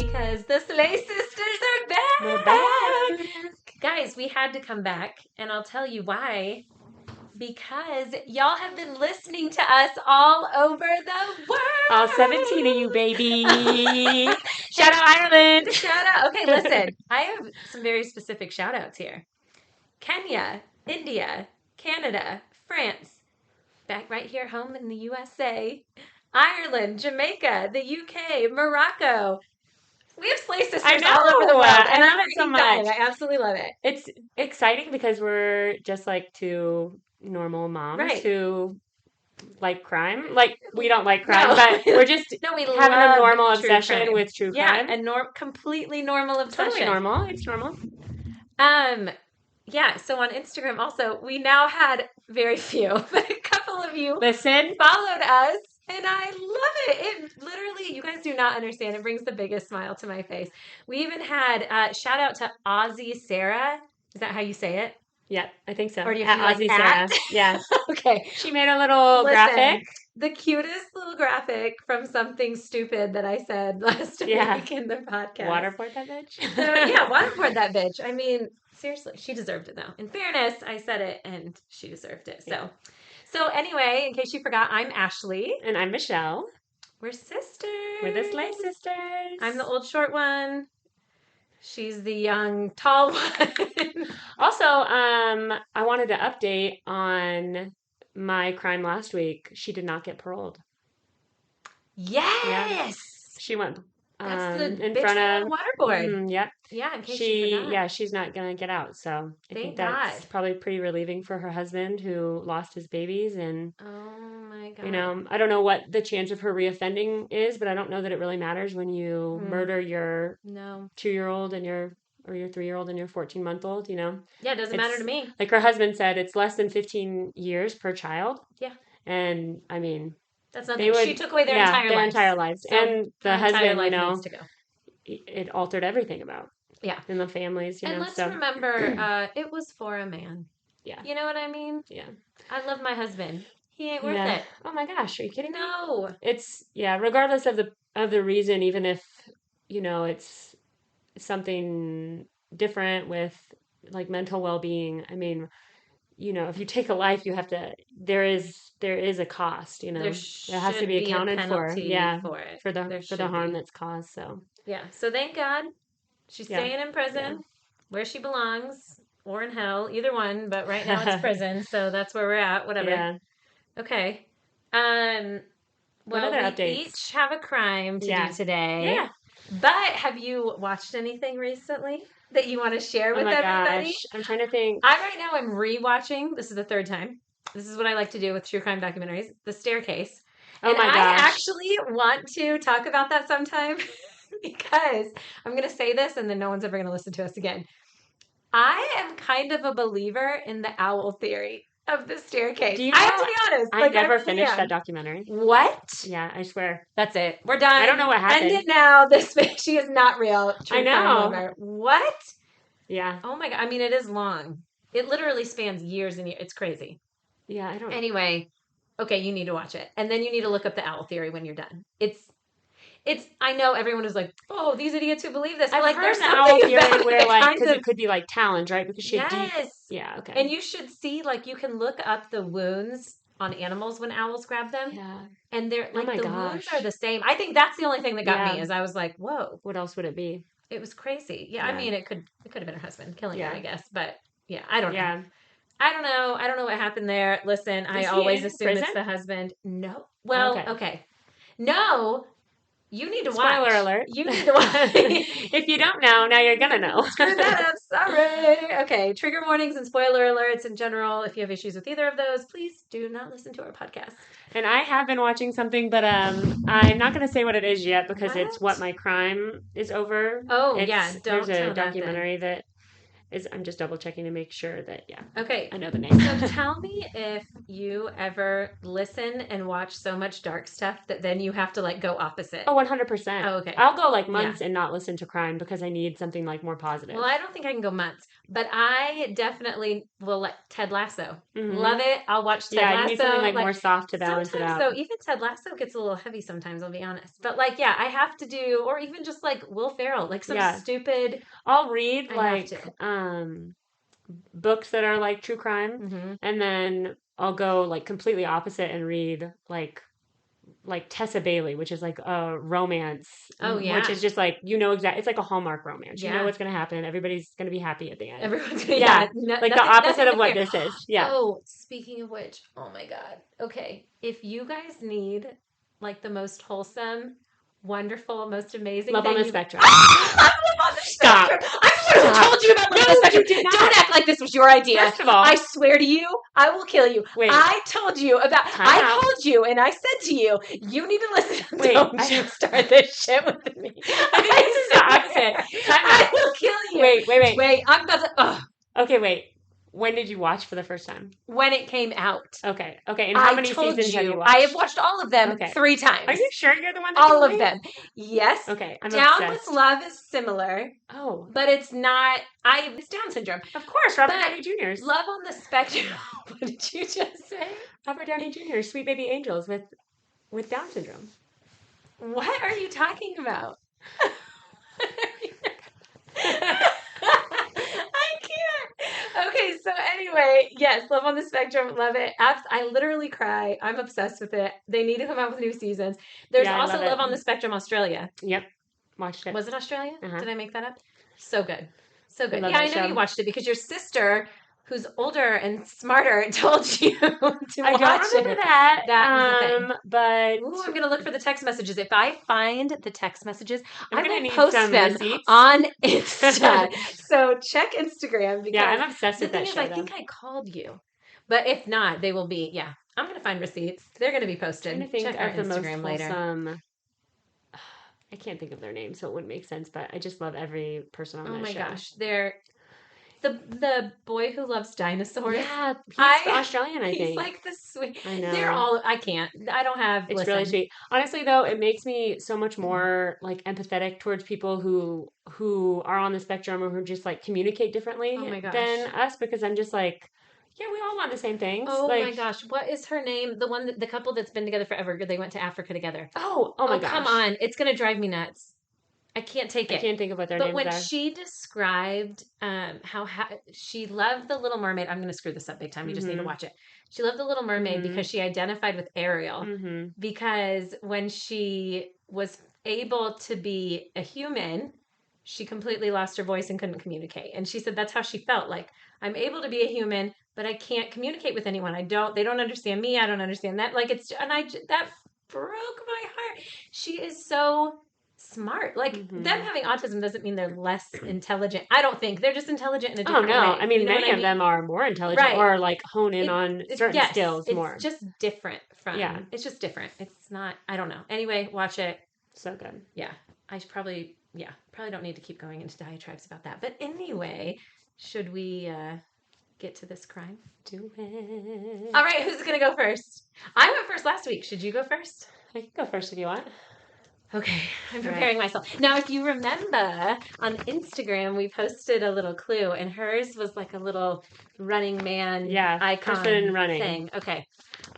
because the Slay Sisters are back. We're back. Guys, we had to come back, and I'll tell you why. Because y'all have been listening to us all over the world. All 17 of you, baby. Shout out Ireland. Shout out. Okay, listen. I have some very specific shout outs here. Kenya, India, Canada, France, back right here home in the USA, Ireland, Jamaica, the UK, Morocco. We have Slay Sisters all over the world. I love it so much. I absolutely love it. It's exciting because we're just like two normal moms who like crime. Like, we don't like crime, but we're just we having a normal obsession with true crime. Yeah, a completely normal obsession. Totally normal. It's normal. Yeah, so on Instagram also, we now had very few, but a couple of you followed us, and I love it. It literally, you guys do not understand, it brings the biggest smile to my face. We even had, shout out to Aussie Sarah. Is that how you say it? Yeah, I think so. Or do you feel like Aussie Sarah? Yeah. Okay. She made a little graphic. The cutest little graphic from something stupid that I said last week in the podcast. Waterboard that bitch? Waterboard that bitch. I mean, seriously, she deserved it though. In fairness, I said it and she deserved it. So anyway, in case you forgot, I'm Ashley. And I'm Michelle. We're sisters. We're the Slay Sisters. I'm the old short one. She's the young tall one. Also, I wanted to update on my crime last week. She did not get paroled. Yes. Yeah. She went That's the in bitch front of waterboard. Yep. Yeah, in case you forgot. She's not gonna get out. So I think that's God. probably pretty relieving for her husband who lost his babies. And oh my God. You know, I don't know what the chance of her reoffending is, but I don't know that it really matters when you murder your 2-year-old and your 3-year-old and your 14-month-old, you know? Yeah, it doesn't matter to me. Like her husband said, it's less than 15 years per child. Yeah. And I mean, that's nothing. She took away their entire lives. So and the husband, you know, needs to go. It altered everything about. Yeah. In the families, you know. And let's remember, it was for a man. Yeah. You know what I mean? Yeah. I love my husband. He ain't worth it. Oh my gosh, are you kidding me? No. It's regardless of the reason, even if, you know, it's something different with like mental well-being. I mean, you know, if you take a life, you have to there is a cost, you know. There has to be accounted for. Yeah. For the harm that's caused, so. Yeah. So thank God she's staying in prison where she belongs or in hell, either one, but right now it's prison, so that's where we're at, whatever. Yeah. Okay. Well, we each have a crime to do today. Yeah. But have you watched anything recently that you want to share with everybody? Gosh. I'm trying to think. Right now I'm rewatching. This is the third time. This is what I like to do with true crime documentaries. The Staircase. Oh my gosh. I actually want to talk about that sometime because I'm going to say this and then no one's ever going to listen to us again. I am kind of a believer in the owl theory of the Staircase. Do you know, I have to be honest. I never finished that documentary. What? Yeah, I swear. That's it. We're done. I don't know what happened. End it now. She is not real. I know. What? Yeah. Oh my God. I mean, it is long. It literally spans years and years. It's crazy. Yeah, I don't. Anyway, okay, you need to watch it. And then you need to look up the owl theory when you're done. I know everyone is like, oh, these idiots who believe this. I've heard the owl theory where, like, because it could be, like, talons, right? Because she had deep... Yeah, okay. And you should see, like, you can look up the wounds on animals when owls grab them. Yeah. And they're, like, wounds are the same. I think that's the only thing that got me is I was like, whoa. What else would it be? It was crazy. Yeah, I mean, it could have been her husband killing her, I guess. But, yeah, I don't know. I don't know. I don't know what happened there. Listen, I always assume it's the husband. No. Well, okay. No. You need to watch. Spoiler alert. You need to watch. If you don't know, now you're going to know. Screw that up. Sorry. Okay. Trigger warnings and spoiler alerts in general. If you have issues with either of those, please do not listen to our podcast. And I have been watching something, but I'm not going to say what it is yet because it's what my crime is over. Oh, yeah. There's a documentary that I'm just double checking to make sure that, yeah, Okay. I know the name. So tell me if you ever listen and watch so much dark stuff that then you have to like go opposite. Oh, 100%. Oh, okay. I'll go like Yeah. months and not listen to crime because I need something like more positive. Well, I don't think I can go months, but I definitely will like Ted Lasso. Mhm. Love it. I'll watch Ted Yeah, Lasso. you need something like more soft to balance it sometimes out. though, even Ted Lasso gets a little heavy sometimes, I'll be honest. But like, yeah, I have to do, or even just like Will Ferrell, like some Yeah. stupid. I'll read I like have to. books that are like true crime, Mm-hmm. and then I'll go like completely opposite and read like Tessa Bailey, which is like a romance, Oh which yeah, is just like it's like a Hallmark romance. You know yeah. what's gonna happen. Everybody's gonna be happy at the end. Everyone's Yeah, like the nothing, opposite nothing of to what fear. this is. Yeah. Oh, speaking of which, oh my God. Okay, if you guys need like the most wholesome, wonderful, most amazing Love on thing the you spectrum. I Love on the Stop. Spectrum. I'm the one who told you about Love on the No, Spectrum. you did not. Don't act like this was your idea. First of all, I swear to you, I will kill you. wait. I told you about. Time I out. called you and I said to you, you need to listen. Wait, Don't you start this shit with me. I think this is the opposite. Time I out. will kill you. Wait. Wait, I'm about to. Ugh. Okay, wait. When did you watch for the first time? When it came out. Okay. And how many seasons have you watched? I have watched all of them 3 times. Are you sure you're the one that all told of me? them? Yes. Okay, I'm Down obsessed. with Love is similar. Oh. But it's not. It's Down syndrome. Of course, Robert But Downey Jr.'s. Love on the Spectrum. What did you just say? Robert Downey Jr., Sweet Baby Angels with Down syndrome. What are you talking about? I can't. Okay, so anyway, yes, Love on the Spectrum, love it. I literally cry. I'm obsessed with it. They need to come out with new seasons. There's also Love on the Spectrum Australia. Yep, watched it. Was it Australia? Uh-huh. Did I make that up? So good. So good. I Yeah, I know you watched it because your sister, who's older and smarter, told you to watch it. I don't remember that. That was the thing. But ooh, I'm gonna look for the text messages. If I find the text messages, I'm I gonna will need post some them receipts. on Insta. So check Instagram because yeah, I'm obsessed with the that thing show. is, I think I called you, but if not, they will be. Yeah, I'm gonna find receipts. They're gonna be posted. I'm trying to think check our of the Instagram most later. wholesome. I can't think of their names, so it wouldn't make sense. But I just love every person on that show. Oh my gosh, they're. The boy who loves dinosaurs. Yeah, he's Australian, I think. He's like the sweet. I know. They're all. I can't. I don't have. It's really sweet. Honestly, though, it makes me so much more like empathetic towards people who are on the spectrum or who just like communicate differently than us because I'm just like, yeah, we all want the same things. Oh my gosh, what is her name? The couple that's been together forever. They went to Africa together. Oh my gosh. Come on, it's gonna drive me nuts. I can't take it. I can't think of what their names are. But when she described how she loved The Little Mermaid, I'm going to screw this up big time. You just need to watch it. She loved The Little Mermaid because she identified with Ariel. Because when she was able to be a human, she completely lost her voice and couldn't communicate. And she said that's how she felt. Like, I'm able to be a human, but I can't communicate with anyone. They don't understand me. I don't understand that. Like, that broke my heart. She is so smart. Like them having autism doesn't mean they're less intelligent. I don't think they're just intelligent in a different way. I mean, many of them are more intelligent or like hone in on certain skills more. It's just different from. Yeah, it's just different. It's not. I don't know. Anyway, watch it. So good. Yeah, I should probably don't need to keep going into diatribes about that. But anyway, should we get to this crime? Do it. All right, who's gonna go first? I went first last week. Should you go first? I can go first if you want. Okay, I'm preparing myself. Now, if you remember, on Instagram, we posted a little clue, and hers was like a little running man icon person running thing. Okay.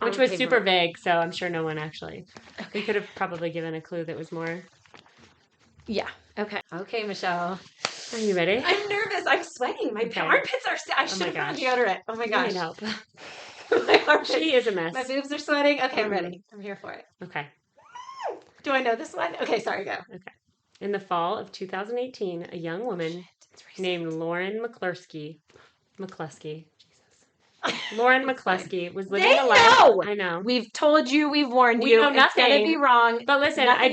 Which was super vague, so I'm sure no one actually. Okay. We could have probably given a clue that was more. Yeah. Okay. Okay, Michelle. Are you ready? I'm nervous. I'm sweating. My armpits are... I should have put on deodorant. Oh my gosh. I need help. My armpits. She is a mess. My boobs are sweating. Okay, I'm ready. I'm here for it. Okay. Do I know this one? Okay, sorry, go. Okay. In the fall of 2018, a young woman named Lauren McCluskey, Lauren McCluskey was living a life. I know. We've told you. We've warned you. Know nothing. It's gonna be wrong. But listen, I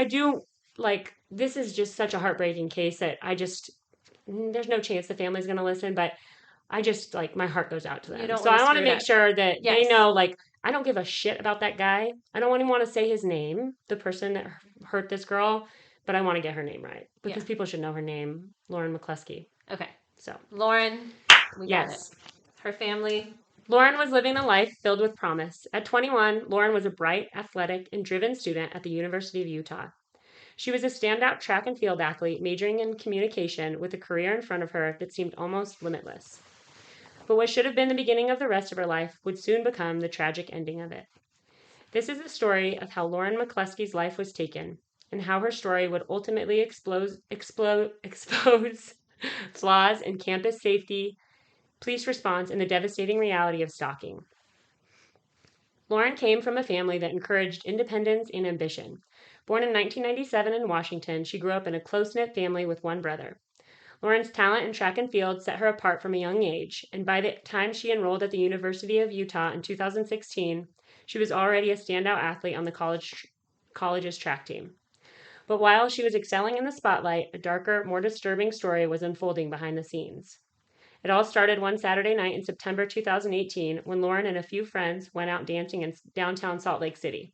do like. This is just such a heartbreaking case that there's no chance the family's gonna listen. But I just like my heart goes out to them. So I want to make sure that they know like. I don't give a shit about that guy. I don't even want to say his name, the person that hurt this girl, but I want to get her name right because people should know her name, Lauren McCluskey. Okay. So, Lauren, we got it. yes. Her family. Lauren was living a life filled with promise. At 21, Lauren was a bright, athletic, and driven student at the University of Utah. She was a standout track and field athlete, majoring in communication with a career in front of her that seemed almost limitless. But what should have been the beginning of the rest of her life would soon become the tragic ending of it. This is the story of how Lauren McCluskey's life was taken, and how her story would ultimately expose flaws in campus safety, police response, and the devastating reality of stalking. Lauren came from a family that encouraged independence and ambition. Born in 1997 in Washington, she grew up in a close-knit family with one brother. Lauren's talent in track and field set her apart from a young age, and by the time she enrolled at the University of Utah in 2016, she was already a standout athlete on the college's track team. But while she was excelling in the spotlight, a darker, more disturbing story was unfolding behind the scenes. It all started one Saturday night in September 2018 when Lauren and a few friends went out dancing in downtown Salt Lake City.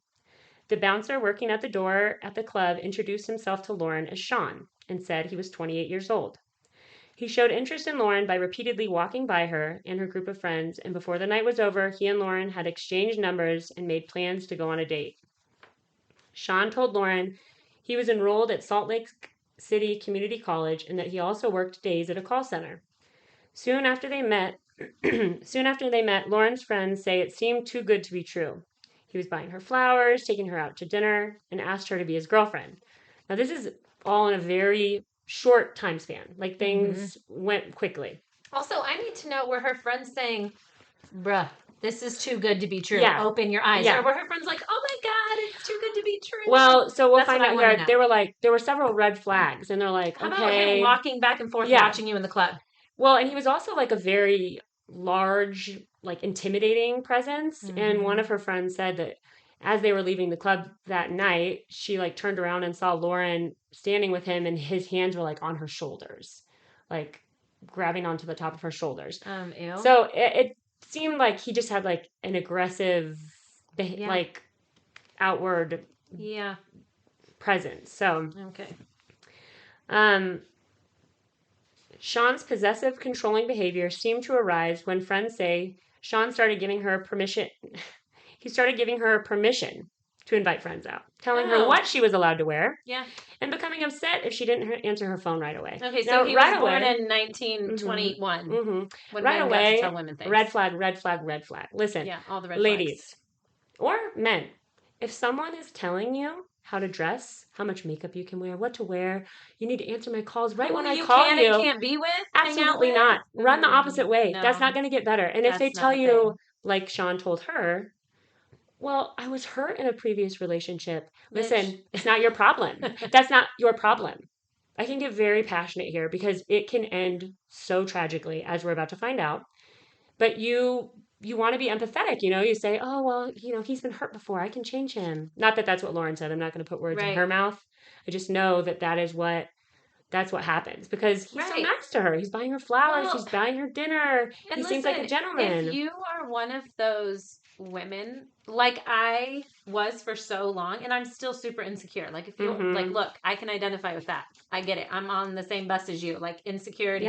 The bouncer working at the door at the club introduced himself to Lauren as Sean and said he was 28 years old. He showed interest in Lauren by repeatedly walking by her and her group of friends, and before the night was over, he and Lauren had exchanged numbers and made plans to go on a date. Sean told Lauren he was enrolled at Salt Lake City Community College and that he also worked days at a call center. Soon after they met, Lauren's friends say it seemed too good to be true. He was buying her flowers, taking her out to dinner, and asked her to be his girlfriend. Now, this is all in a very short time span. Like, things went quickly. Also, I need to know, were her friends saying, bruh, this is too good to be true. Yeah. Open your eyes. Yeah. Or were her friends like, oh my God, it's too good to be true? Well, so we'll That's find what I out wanna here. know. They were like, there were several red flags, and they're like, How about okay. him walking back and forth Yeah. watching you in the club? Well, and he was also like a very large, like intimidating presence. And one of her friends said that as they were leaving the club that night, she like turned around and saw Lauren standing with him, and his hands were like on her shoulders, like grabbing onto the top of her shoulders. Ew. So it seemed like he just had like an aggressive, like outward presence. So okay. Sean's possessive, controlling behavior seemed to arise when friends say Sean started giving her permission. He started giving her permission to invite friends out, telling her what she was allowed to wear, and becoming upset if she didn't answer her phone right away. Okay, so he was born in 1921. When right men away, got to tell women things. Red flag, red flag, red flag. Listen, all the red ladies flags. or men, if someone is telling you how to dress, how much makeup you can wear, what to wear, you need to answer my calls right when I call you. And can't be with? Absolutely not. Run the opposite way. No. That's not going to get better. And if they tell you, like Sean told her, well, I was hurt in a previous relationship. Listen, it's not your problem. That's not your problem. I can get very passionate here because it can end so tragically, as we're about to find out. But you want to be empathetic, you know? You say, oh, well, you know, he's been hurt before. I can change him. Not that that's what Lauren said. I'm not going to put words in her mouth. I just know that that's what happens because he's so nice to her. He's buying her flowers. He's buying her dinner. He seems like a gentleman. If you are one of those women, like I was for so long, and I'm still super insecure. Like if you like, look, I can identify with that. I get it. I'm on the same bus as you. Like insecurity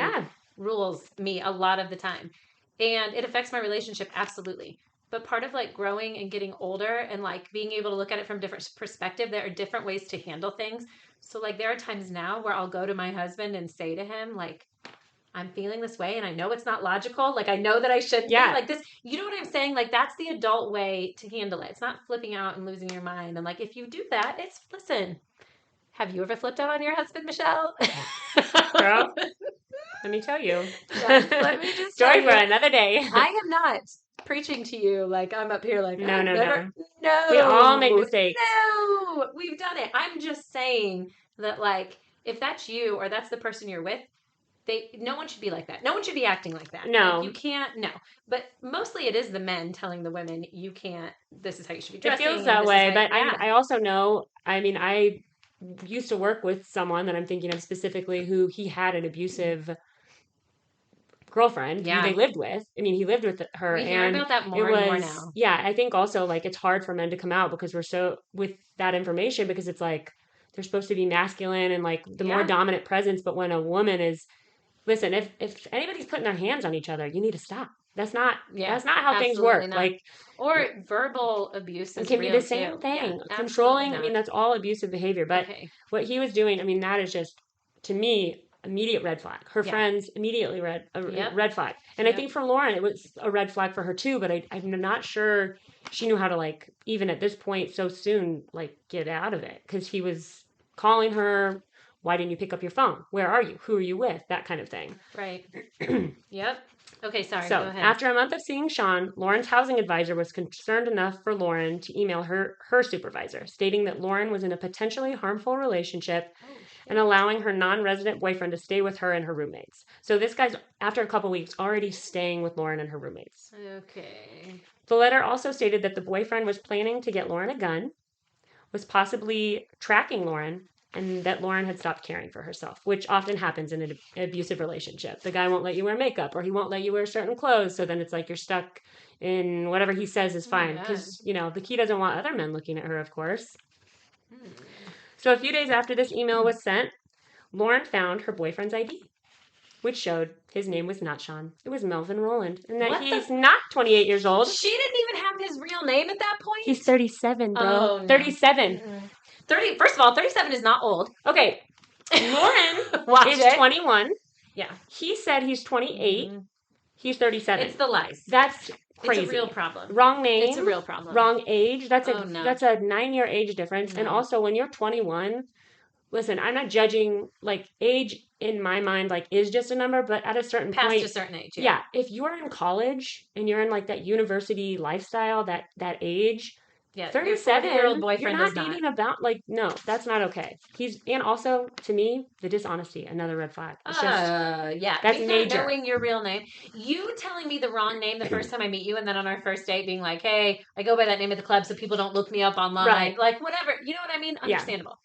rules me a lot of the time. And it affects my relationship, absolutely. But part of like growing and getting older and like being able to look at it from different perspective, there are different ways to handle things. So like there are times now where I'll go to my husband and say to him, like, I'm feeling this way and I know it's not logical. Like I know that I shouldn't be like this. You know what I'm saying? Like that's the adult way to handle it. It's not flipping out and losing your mind. And like if you do that, listen, have you ever flipped out on your husband, Michelle? Girl. Let me tell you. Let me just story for another day. I am not preaching to you like I'm up here like no. We all make mistakes. No, we've done it. I'm just saying that like if that's you or that's the person you're with, no one should be like that. No one should be acting like that. No, like, you can't. No, but mostly it is the men telling the women you can't. This is how you should be dressing. It feels that way, but I also know. I mean, I used to work with someone that I'm thinking of specifically who he had an abusive girlfriend who they lived with. I mean, he lived with her. We hear about that more and more now. Yeah, I think also like it's hard for men to come out because we're so with that information because it's like they're supposed to be masculine and like the more dominant presence. But when a woman is listen, if anybody's putting their hands on each other, you need to stop. That's not how things absolutely work. not. Like, or verbal abuse it is can be real the same too. thing. Yeah, Controlling, I not. mean, that's all abusive behavior. But Okay. what he was doing, I mean, that is just, to me, immediate red flag. Her Yeah. friends immediately Yep. red flag. And I Yep. think for Lauren, it was a red flag for her too. But I'm not sure she knew how to, like, even at this point so soon, like, get out of it, because he was calling her. Why didn't you pick up your phone? Where are you? Who are you with? That kind of thing. Right. Yep. Okay, sorry, So, go ahead. after a month of seeing Sean, Lauren's housing advisor was concerned enough for Lauren to email her supervisor, stating that Lauren was in a potentially harmful relationship and allowing her non-resident boyfriend to stay with her and her roommates. So this guy's, after a couple weeks, already staying with Lauren and her roommates. Okay. The letter also stated that the boyfriend was planning to get Lauren a gun, was possibly tracking Lauren, and that Lauren had stopped caring for herself, which often happens in an abusive relationship. The guy won't let you wear makeup, or he won't let you wear certain clothes, so then it's like you're stuck in whatever he says is fine. Because, the key doesn't want other men looking at her, of course. So a few days after this email was sent, Lauren found her boyfriend's ID, which showed his name was not Sean. It was Melvin Rowland, and that he's not 28 years old. She didn't even have his real name at that point? He's 37, bro. Oh, no. 37. 30. First of all, 37 is not old. Okay. Lauren is 21. Yeah. He said he's 28. He's 37. It's the lies. That's crazy. It's a real problem. Wrong name. It's a real problem. Wrong age. That's a 9-year age difference. No. And also, when you're 21, listen, I'm not judging, like, age in my mind, like, is just a number, but at a certain point. Past a certain age. Yeah. If you're in college and you're in, like, that university lifestyle, that age. Yeah, 37-year-old boyfriend you're not dating about, like, no, that's not okay. And also, to me, the dishonesty, another red flag. It's yeah. That's major. Knowing your real name. You telling me the wrong name the first time I meet you, and then on our first date being like, hey, I go by that name at the club so people don't look me up online. Right. Like, whatever. You know what I mean? Understandable.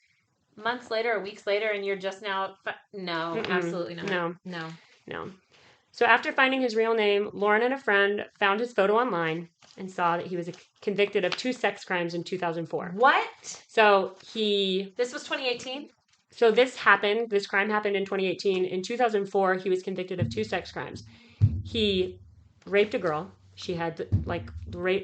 Yeah. Months later or weeks later, and you're just now, no, absolutely not. No. So after finding his real name, Lauren and a friend found his photo online and saw that he was convicted of 2 sex crimes in 2004. What? So This was 2018? So this crime happened in 2018. In 2004, he was convicted of 2 sex crimes. He raped a girl. She had, like,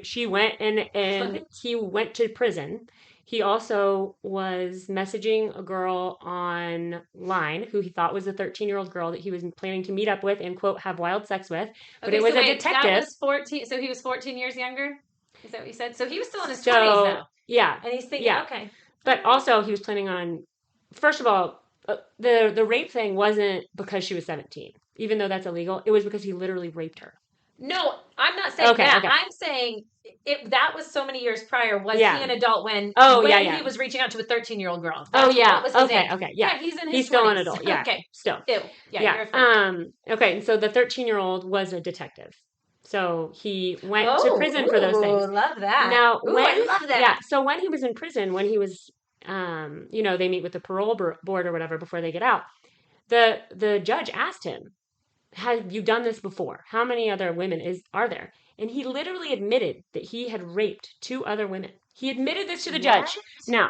she went and he went to prison. He also was messaging a girl online who he thought was a 13-year-old girl that he was planning to meet up with and, quote, have wild sex with. But it was a detective. That was 14. So he was 14 years younger? Is that what you said? So he was still in his 20s now. Yeah. And he's thinking, okay. But also he was planning on, first of all, the rape thing wasn't because she was 17, even though that's illegal. It was because he literally raped her. No, I'm not saying that. Okay. I'm saying that was so many years prior. Was he an adult when he was reaching out to a 13-year-old girl? That was his age. Okay. Yeah. He's in his 20s. He's still an adult. Yeah. Okay. Still. Ew. Yeah. Okay. And so the 13-year-old was a detective. So he went to prison for those things. Love that. Now, I love that. Yeah. So when he was in prison, when he was, they meet with the parole board or whatever before they get out. The judge asked him, have you done this before? How many other women are there? And he literally admitted that he had raped 2 other women. He admitted this to the judge. Now,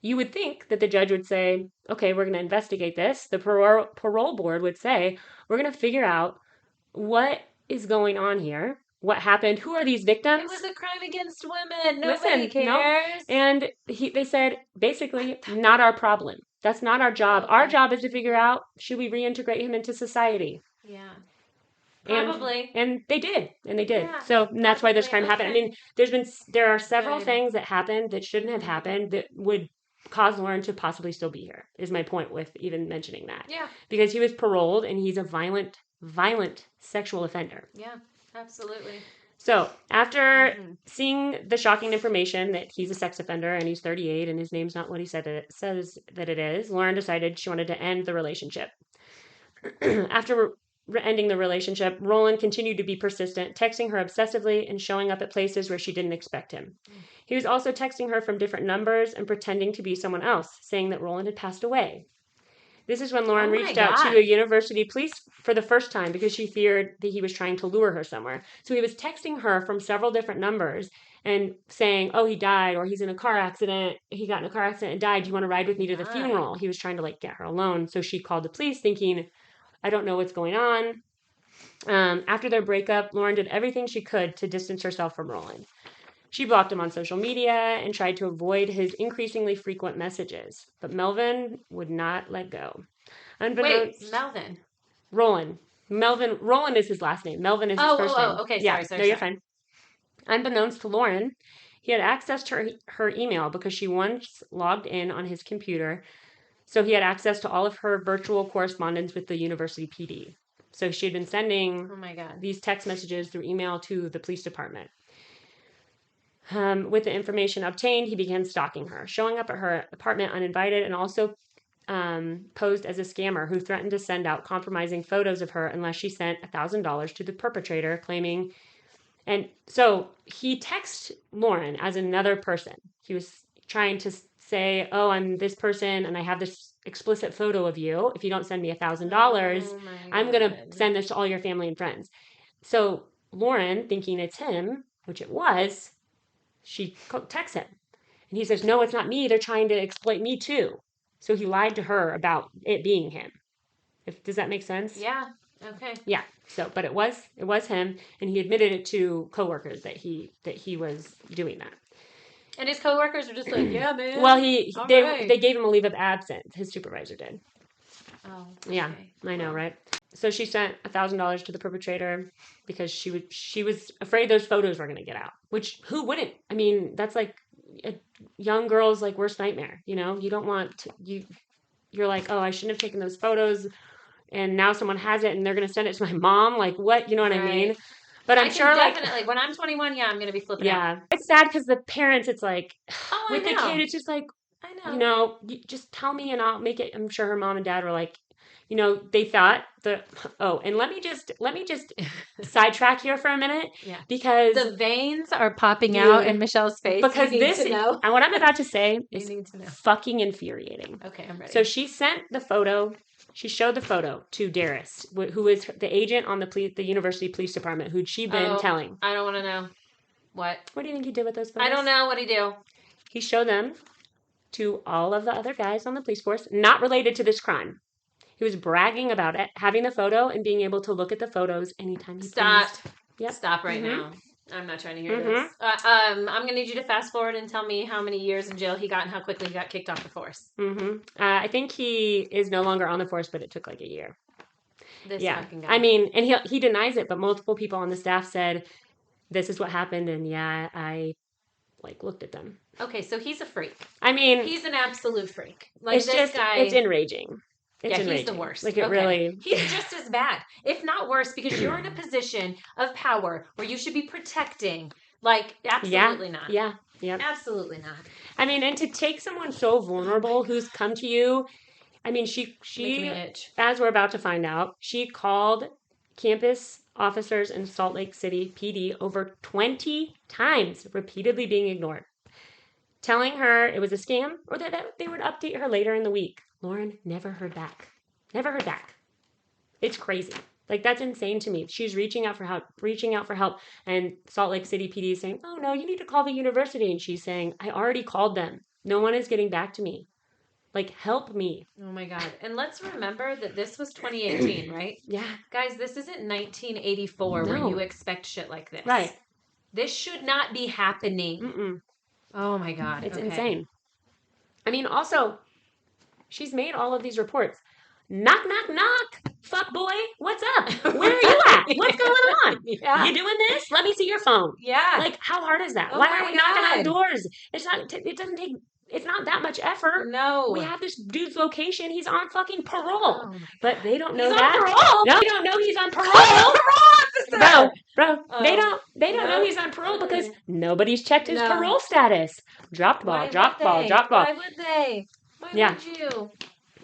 you would think that the judge would say, okay, we're going to investigate this. The parole board would say, we're going to figure out what is going on here. What happened? Who are these victims? It was a crime against women. Nobody cares. No. And they said, basically, not our problem. That's not our job. Okay. Our job is to figure out, should we reintegrate him into society? Yeah. Probably. And they did. Yeah, so that's why this crime happened. I mean, there are several things that happened that shouldn't have happened that would cause Lauren to possibly still be here, is my point with even mentioning that. Yeah. Because he was paroled and he's a violent sexual offender. Yeah, absolutely. So, after seeing the shocking information that he's a sex offender and he's 38 and his name's not what he says that it is, Lauren decided she wanted to end the relationship. After ending the relationship, Roland continued to be persistent, texting her obsessively and showing up at places where she didn't expect him. He was also texting her from different numbers and pretending to be someone else, saying that Roland had passed away. This is when Lauren reached out to a university police for the first time because she feared that he was trying to lure her somewhere. So he was texting her from several different numbers and saying, oh, he died, or he's in a car accident. He got in a car accident and died. Do you want to ride with me to the funeral? He was trying to like get her alone. So she called the police thinking, I don't know what's going on. After their breakup, Lauren did everything she could to distance herself from Roland. She blocked him on social media and tried to avoid his increasingly frequent messages. But Melvin would not let go. Wait, Melvin. Roland. Roland is his last name. Melvin is his first name. Oh, okay. Yeah, Sorry. you're fine. Unbeknownst to Lauren, he had access to her email because she once logged in on his computer. So he had access to all of her virtual correspondence with the university PD. So she had been sending these text messages through email to the police department. With the information obtained, he began stalking her, showing up at her apartment uninvited, and also posed as a scammer who threatened to send out compromising photos of her unless she sent $1,000 to the perpetrator, claiming. And so he texted Lauren as another person. He was trying to say, oh, I'm this person and I have this explicit photo of you. If you don't send me $1,000, I'm going to send this to all your family and friends. So Lauren, thinking it's him, which it was, she texts him. And he says, no, it's not me. They're trying to exploit me too. So he lied to her about it being him. Does that make sense? Yeah. Okay. Yeah. So, but it was him, and he admitted it to coworkers that he was doing that. And his coworkers were just like, "Yeah, man." Well, they gave him a leave of absence. His supervisor did. Oh. Okay. Yeah, I know, right? So she sent $1,000 to the perpetrator because she was afraid those photos were going to get out. Which who wouldn't? I mean, that's like a young girl's like worst nightmare. You know, you don't want to, you're like, oh, I shouldn't have taken those photos. And now someone has it and they're going to send it to my mom. Like, what? You know what I mean? But I'm sure, definitely, when I'm 21, yeah, I'm going to be flipping out. Yeah. It's sad because the parents, it's like, with I know. the kid, it's just like, I know. You know, just tell me and I'll make it. I'm sure her mom and dad were like, you know, they thought and let me just sidetrack here for a minute. Yeah. Because the veins are popping out in Michelle's face. Because and what I'm about to say is fucking infuriating. Okay, I'm ready. So she sent the photo. She showed the photo to Darius, who is the agent on the university police department, who'd she been telling. I don't want to know. What do you think he did with those photos? I don't know. What'd he do? He showed them to all of the other guys on the police force, not related to this crime. He was bragging about it, having the photo, and being able to look at the photos anytime he pleased. Yep. Stop right now. I'm not trying to hear this. I'm going to need you to fast forward and tell me how many years in jail he got and how quickly he got kicked off the force. I think he is no longer on the force, but it took like a year. This fucking guy. I mean, and he denies it, but multiple people on the staff said, this is what happened, and yeah, I looked at them. Okay, so he's a freak. I mean, he's an absolute freak. Like, this guy, it's enraging. He's the worst. Like, it really... He's just as bad, if not worse, because you're in a position of power where you should be protecting. Like, absolutely not. Yeah. Absolutely not. I mean, and to take someone so vulnerable who's come to you, I mean, she as we're about to find out, she called campus officers in Salt Lake City PD over 20 times, repeatedly being ignored, telling her it was a scam or that they would update her later in the week. Lauren never heard back. It's crazy. Like, that's insane to me. She's reaching out for help. And Salt Lake City PD is saying, oh, no, you need to call the university. And she's saying, I already called them. No one is getting back to me. Like, help me. Oh, my God. And let's remember that this was 2018, right? Yeah. Guys, this isn't 1984 where you expect shit like this. Right. This should not be happening. Mm-mm. Oh, my God. It's insane. I mean, also... She's made all of these reports. Knock, knock, knock. Fuck boy, what's up? Where are you at? What's going on? Yeah. You doing this? Let me see your phone. Yeah. Like, how hard is that? Oh, Why are we knocking on doors? It's not that much effort. No. We have this dude's location. He's on fucking parole. Oh, but they don't know he's that. On parole? No, they don't know he's on parole. Bro, they don't know he's on parole because nobody's checked his parole status. Dropped ball. Why would they? Why would you?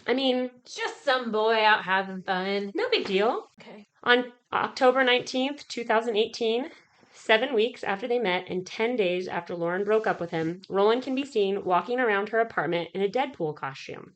I mean... It's just some boy out having fun. No big deal. Okay. On October 19th, 2018, 7 weeks after they met and 10 days after Lauren broke up with him, Roland can be seen walking around her apartment in a Deadpool costume.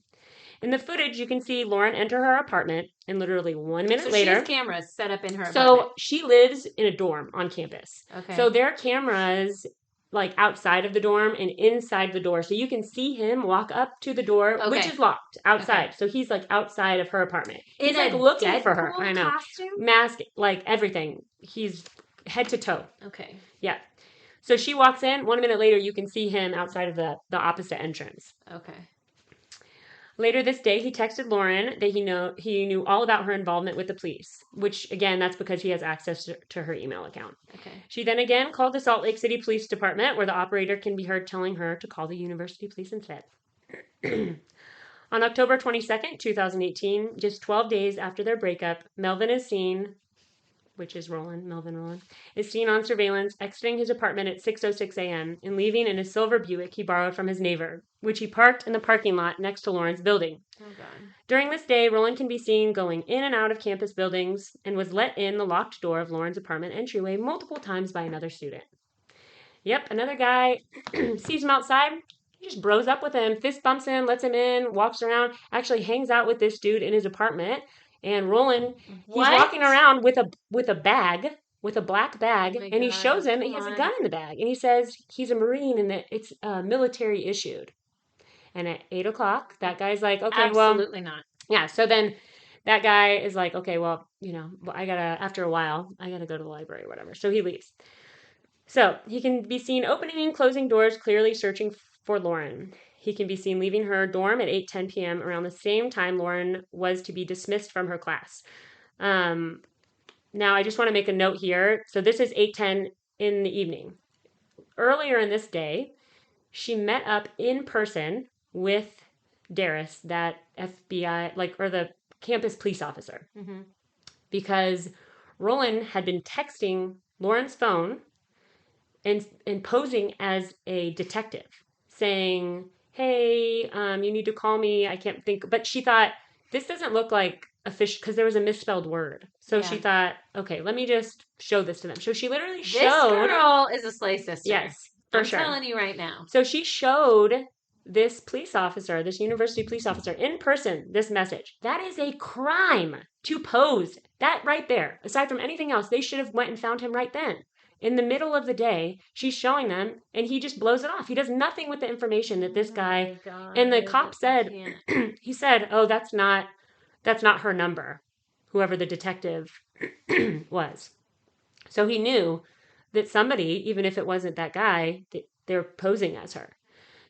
In the footage, you can see Lauren enter her apartment, and literally 1 minute later... So she has cameras set up in her apartment. So she lives in a dorm on campus. Okay. So there are cameras like outside of the dorm and inside the door. So you can see him walk up to the door, Okay. which is locked outside. Okay. So he's like outside of her apartment. In He's like a looking for her. Deadpool I know. costume? Mask, like everything. He's head to toe. Okay. Yeah. So she walks in. 1 minute later, you can see him outside of the opposite entrance. Okay. Later this day, he texted Lauren that he knew all about her involvement with the police, which, again, that's because he has access to her email account. Okay. She then again called the Salt Lake City Police Department, where the operator can be heard telling her to call the university police instead. On October 22nd, 2018, just 12 days after their breakup, Melvin is seen, which is Melvin Roland, is seen on surveillance exiting his apartment at 6:06 a.m. and leaving in a silver Buick he borrowed from his neighbor, which he parked in the parking lot next to Lauren's building. Oh, God. During this day, Roland can be seen going in and out of campus buildings and was let in the locked door of Lauren's apartment entryway multiple times by another student. Yep, another guy sees him outside. He just bros up with him, fist bumps him, lets him in, walks around, actually hangs out with this dude in his apartment. And Roland, he's walking around with a bag, with a black bag, and he shows him, and he has a gun in the bag. And he says he's a Marine and that it's military issued. And at 8 o'clock, that guy's like, okay, Absolutely not. Yeah, so then that guy is like, okay, well, after a while, I gotta go to the library or whatever. So he leaves. So he can be seen opening and closing doors, clearly searching for Lauren. He can be seen leaving her dorm at 8:10 p.m. around the same time Lauren was to be dismissed from her class. Now, I just want to make a note here. So this is 8:10 in the evening. Earlier in this day, she met up in person with Darris, that FBI, or the campus police officer, because Roland had been texting Lauren's phone and posing as a detective, saying, hey, you need to call me. I can't think. But she thought, this doesn't look like a fish, because there was a misspelled word. So she thought, okay, let me just show this to them. So she literally showed. This girl is a slay sister. Yes, for sure. I'm telling you right now. So she showed this police officer, this university police officer, in person, this message. That is a crime to pose. That right there. Aside from anything else, they should have went and found him right then. In the middle of the day, she's showing them, and he just blows it off. He does nothing with the information that this guy, and the cop said, he said, oh, that's not her number, whoever the detective was. So he knew that somebody, even if it wasn't that guy, they're posing as her.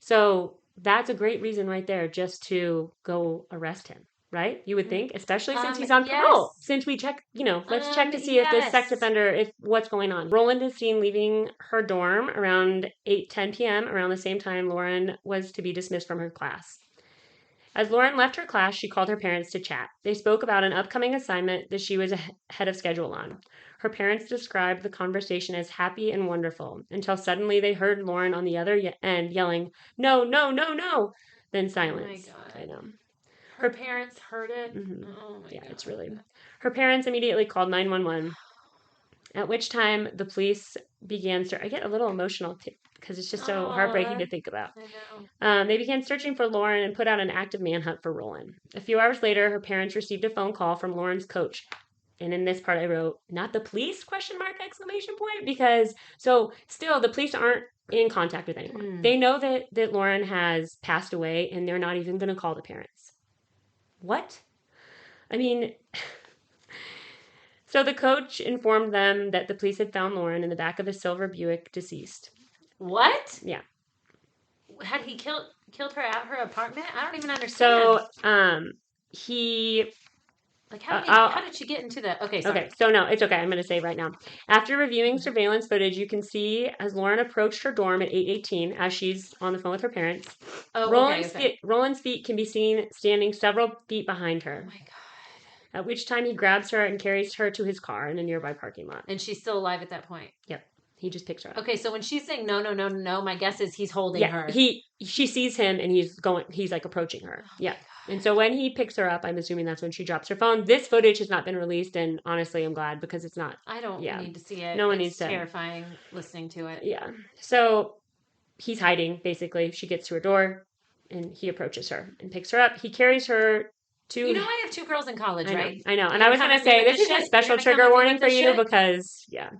So that's a great reason right there just to go arrest him. Right? You would think, especially since he's on parole. Since we check, let's check to see if this sex offender, what's going on. Roland is seen leaving her dorm around 8:10 p.m., around the same time Lauren was to be dismissed from her class. As Lauren left her class, she called her parents to chat. They spoke about an upcoming assignment that she was ahead of schedule on. Her parents described the conversation as happy and wonderful, until suddenly they heard Lauren on the other end yelling, no, no, no, no, then silence. Oh my God. I know. Her parents heard it. Mm-hmm. Oh my God. It's really. Her parents immediately called 911. At which time the police began. I get a little emotional because it's just so heartbreaking to think about. I know. They began searching for Lauren and put out an active manhunt for Roland. A few hours later, her parents received a phone call from Lauren's coach. And in this part, I wrote, "Not the police?" ? Because still the police aren't in contact with anyone. They know that Lauren has passed away, and they're not even going to call the parents. What? I mean, so the coach informed them that the police had found Lauren in the back of a silver Buick, deceased. What? Yeah. Had he killed her at her apartment? I don't even understand. So, he... Like, how did she get into the... Okay, sorry. Okay, so no, it's okay. I'm going to say right now. After reviewing surveillance footage, you can see as Lauren approached her dorm at 8:18, as she's on the phone with her parents, Roland's feet can be seen standing several feet behind her. Oh my God. At which time he grabs her and carries her to his car in a nearby parking lot. And she's still alive at that point? Yep. He just picks her up. Okay, so when she's saying no, no, no, no, my guess is he's holding her. She sees him and he's like approaching her. Oh yeah. And so when he picks her up, I'm assuming that's when she drops her phone. This footage has not been released, and honestly, I'm glad because it's not. I don't need to see it. No one needs to. It's terrifying listening to it. Yeah. So he's hiding, basically. She gets to her door, and he approaches her and picks her up. He carries her to... I have 2 girls in college, right? I know. And I was going to say, this is a special trigger warning for you because, yeah.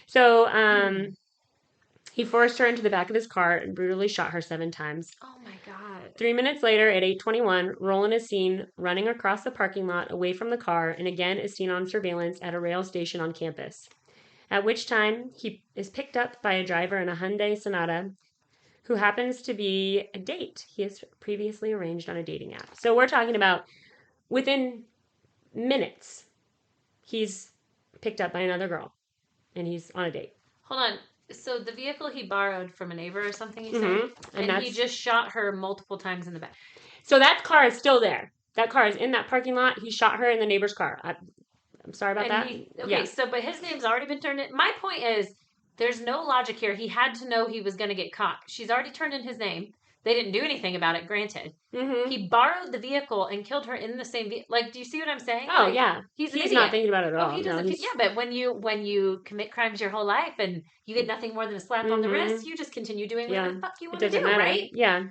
So He forced her into the back of his car and brutally shot her 7 times. Oh my God. 3 minutes later, at 8:21, Roland is seen running across the parking lot away from the car and again is seen on surveillance at a rail station on campus. At which time, he is picked up by a driver in a Hyundai Sonata who happens to be a date he has previously arranged on a dating app. So we're talking about within minutes, he's picked up by another girl and he's on a date. Hold on. So the vehicle he borrowed from a neighbor or something, you said? Mm-hmm. And he just shot her multiple times in the back. So that car is still there. That car is in that parking lot. He shot her in the neighbor's car. I'm sorry about that. But his name's already been turned in. My point is, there's no logic here. He had to know he was going to get caught. She's already turned in his name. They didn't do anything about it, granted. Mm-hmm. He borrowed the vehicle and killed her in the same vehicle. Like, do you see what I'm saying? Oh, like, yeah. He's not thinking about it at all. He doesn't. Yeah, but when you commit crimes your whole life and you get nothing more than a slap on the wrist, you just continue doing whatever the fuck you want to do, right? Yeah.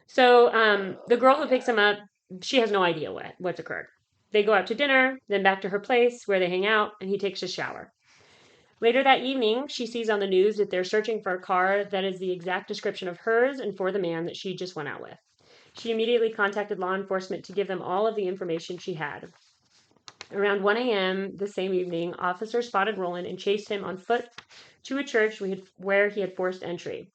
So the girl who picks him up, she has no idea what's occurred. They go out to dinner, then back to her place where they hang out, and he takes a shower. Later that evening, she sees on the news that they're searching for a car that is the exact description of hers and for the man that she just went out with. She immediately contacted law enforcement to give them all of the information she had. Around 1 a.m. the same evening, officers spotted Roland and chased him on foot to a church where he had forced entry.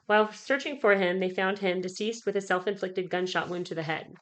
While searching for him, they found him deceased with a self-inflicted gunshot wound to the head.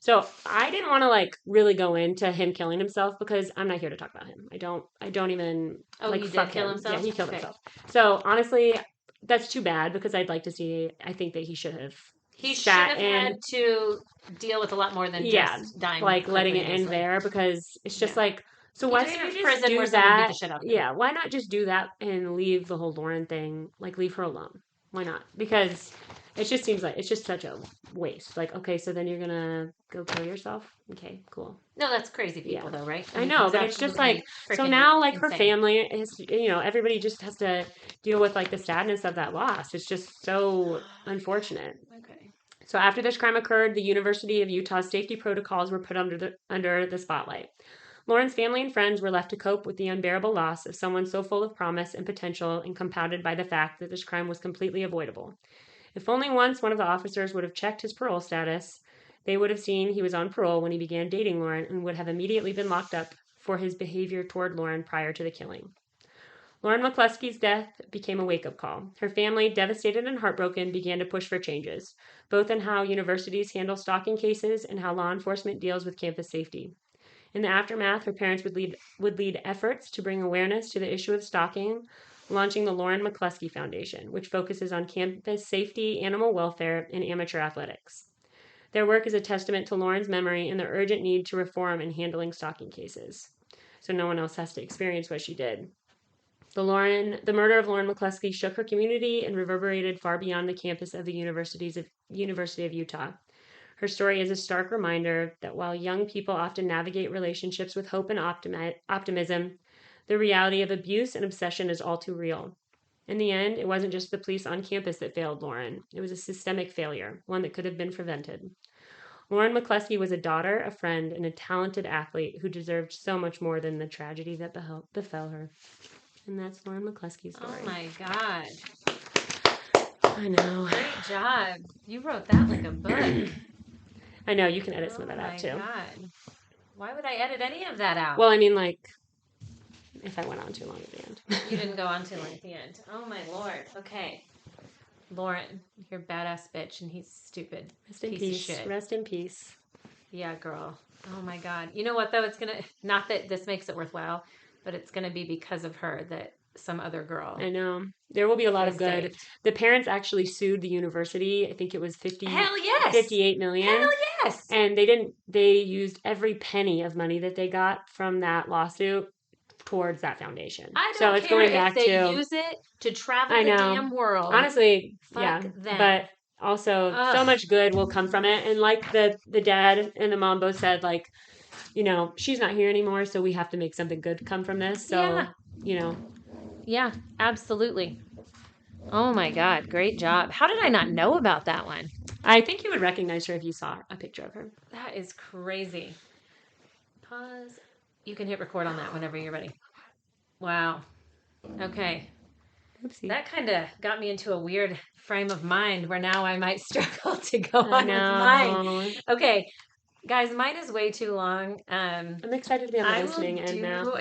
So I didn't want to really go into him killing himself because I'm not here to talk about him. I don't even he did kill himself? Yeah, he killed himself. So honestly, that's too bad because I'd like to see. I think that he should have. He should have had to deal with a lot more than just dying. Letting it end there because it's just so why don't you just do that? Beat the shit out of him? Yeah, why not just do that and leave the whole Lauren thing? Leave her alone. Why not? Because it just seems like it's just such a waste. Okay, so then you're gonna go kill yourself? Okay, cool. No, that's crazy people though, right? I know, but it's just so now her family is, everybody just has to deal with the sadness of that loss. It's just so unfortunate. Okay. So after this crime occurred, the University of Utah's safety protocols were put under the spotlight. Lauren's family and friends were left to cope with the unbearable loss of someone so full of promise and potential and compounded by the fact that this crime was completely avoidable. If only once one of the officers would have checked his parole status, they would have seen he was on parole when he began dating Lauren and would have immediately been locked up for his behavior toward Lauren prior to the killing. Lauren McCluskey's death became a wake-up call. Her family, devastated and heartbroken, began to push for changes, both in how universities handle stalking cases and how law enforcement deals with campus safety. In the aftermath, her parents would lead efforts to bring awareness to the issue of stalking, launching the Lauren McCluskey Foundation, which focuses on campus safety, animal welfare, and amateur athletics. Their work is a testament to Lauren's memory and the urgent need to reform in handling stalking cases, so no one else has to experience what she did. The murder of Lauren McCluskey shook her community and reverberated far beyond the campus of the University of Utah. Her story is a stark reminder that while young people often navigate relationships with hope and optimism, the reality of abuse and obsession is all too real. In the end, it wasn't just the police on campus that failed Lauren. It was a systemic failure, one that could have been prevented. Lauren McCluskey was a daughter, a friend, and a talented athlete who deserved so much more than the tragedy that befell her. And that's Lauren McCluskey's story. Oh my God. I know. Great job. You wrote that like a book. I know, you can edit some of that out too. Oh my God. Why would I edit any of that out? Well, I mean, if I went on too long at the end. You didn't go on too long at the end. Oh my Lord. Okay. Lauren, you're a badass bitch and he's stupid. Rest in peace. Of shit. Rest in peace. Yeah, girl. Oh my God. You know what though? It's not that this makes it worthwhile, but it's gonna be because of her that some other girl. I know. There will be a lot of good. Saved. The parents actually sued the university. I think it was $58 million. Hell yes. And they used every penny of money that they got from that lawsuit towards that foundation. I don't it's care going back if they use it to travel the damn world. Honestly, Fuck them. But also so much good will come from it. And the dad and the mom both said, she's not here anymore, so we have to make something good come from this. So, Yeah, absolutely. Oh my God, great job. How did I not know about that one? I think you would recognize her if you saw a picture of her. That is crazy. Pause. You can hit record on that whenever you're ready. Wow. Okay. Oopsie. That kind of got me into a weird frame of mind where now I might struggle to go I on with mine. know. Okay, guys, mine is way too long. I'm excited to be on the I listening will end now.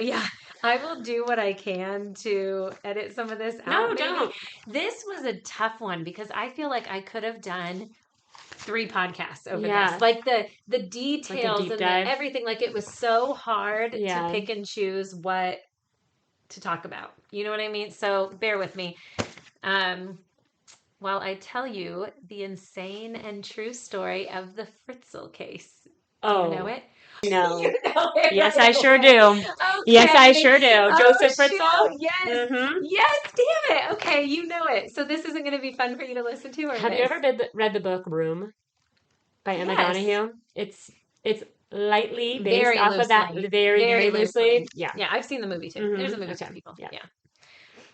I will do what I can to edit some of this out. No, Maybe don't. this was a tough one because I feel like I could have done 3 podcasts over Yeah. this. Like the details deep and dive. everything. Like it was so hard to Yeah. pick and choose what to talk about. You know what I mean? So bear with me. While I tell you the insane and true story of the Fritzl case. Do you know it? No. You know it Yes, right I sure away. do. Okay. Yes, I sure do. Oh, Joseph shoot. Fritzl? Yes. Mm-hmm. Yes, damn it. Okay, you know it. So this isn't going to be fun for you to listen to, or Have you ever read the book Room by Emma Yes. Donoghue? It's lightly based Very off of that, loosely. very, very loosely. Yeah. Yeah, I've seen the movie too. Mhm. There's a movie Okay. too, people. Yeah. Yeah.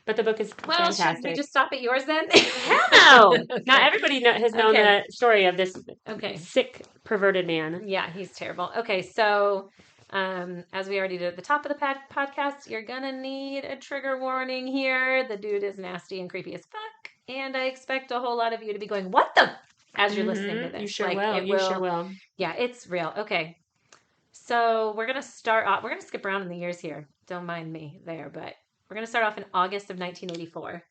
But the book is Well, should we fantastic. just stop at yours then? Hell no! Okay. Not everybody has known Okay. the story of this Okay. sick, perverted man. Yeah, he's terrible. Okay, so as we already did at the top of the podcast, you're gonna need a trigger warning here. The dude is nasty and creepy as fuck, and I expect a whole lot of you to be going, "What the?" as you're listening to this. You sure Like, will. it You sure will. Yeah, it's real. Okay, so we're gonna start off. We're gonna skip around in the years here. Don't mind me there, but we're gonna start off in August of 1984.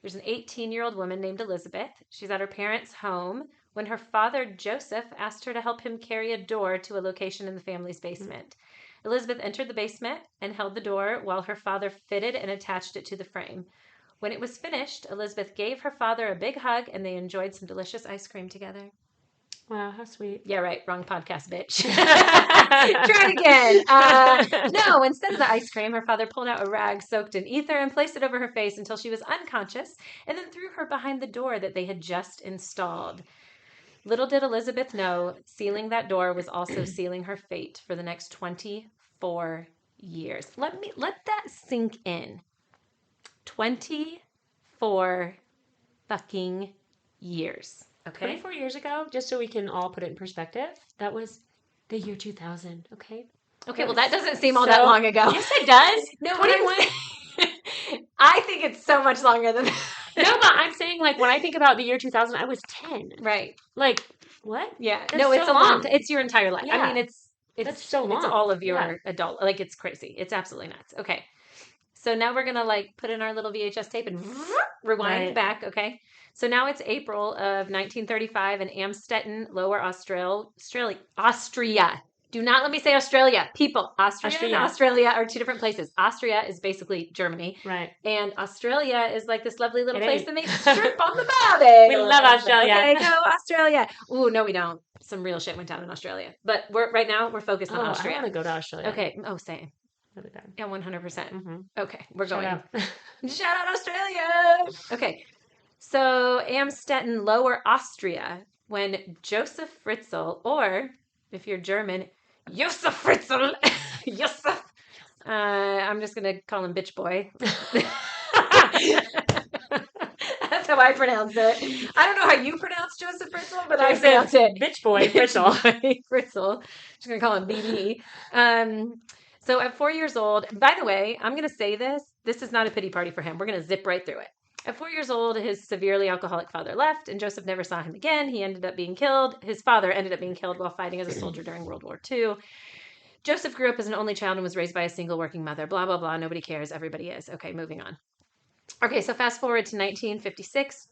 There's an 18-year-old woman named Elizabeth. She's at her parents' home when her father, Joseph, asked her to help him carry a door to a location in the family's basement. Elizabeth entered the basement and held the door while her father fitted and attached it to the frame. When it was finished, Elizabeth gave her father a big hug and they enjoyed some delicious ice cream together. Wow, how sweet. Yeah, right. Wrong podcast, bitch. Try it again. No, instead of the ice cream, her father pulled out a rag soaked in ether and placed it over her face until she was unconscious and then threw her behind the door that they had just installed. Little did Elizabeth know, sealing that door was also sealing her fate for the next 24 years. Let that sink in. 24 fucking years. Okay. 24 years ago, just so we can all put it in perspective, that was the year 2000. Okay. Okay. Well, that doesn't seem all that long ago. Yes, it does. No, 21. I think it's so much longer than that. No, but I'm saying, like, when I think about the year 2000, I was 10. Right. Like, what? Yeah. That's no, it's so a long. long. It's your entire life. Yeah. I mean, it's That's so long. It's all of your Yeah. adult. Like, it's crazy. It's absolutely nuts. Okay. So now we're gonna like put in our little VHS tape and rewind Right. back. Okay. So now it's April of 1935 in Amstetten, Lower Austria. Do not let me say Australia. People, Austria and Australia are two different places. Austria is basically Germany. Right. And Australia is like this lovely little It place ain't. that makes shrimp on the barbie. We love Australia. Okay, go Australia. Ooh, no, we don't. Some real shit went down in Australia. But right now we're focused on I Austria. want to go to Australia. Okay. Oh, same. Really bad. Yeah, 100%. Mm-hmm. Okay, we're Shout going. out. Shout out Australia. Okay. So Amstetten, Lower Austria, when Joseph Fritzl, or if you're German, Josef Fritzl, Josef. I'm just gonna call him Bitch Boy. That's how I pronounce it. I don't know how you pronounce Joseph Fritzl, but I pronounce it Bitch Boy Fritzl. Fritzl. Just gonna call him BB. So at 4 years old, by the way, I'm gonna say this. This is not a pity party for him. We're gonna zip right through it. At 4 years old, his severely alcoholic father left, and Joseph never saw him again. He ended up being killed. His father ended up being killed while fighting as a soldier during World War II. Joseph grew up as an only child and was raised by a single working mother. Blah, blah, blah. Nobody cares. Everybody is. Okay, moving on. Okay, so fast forward to 1956.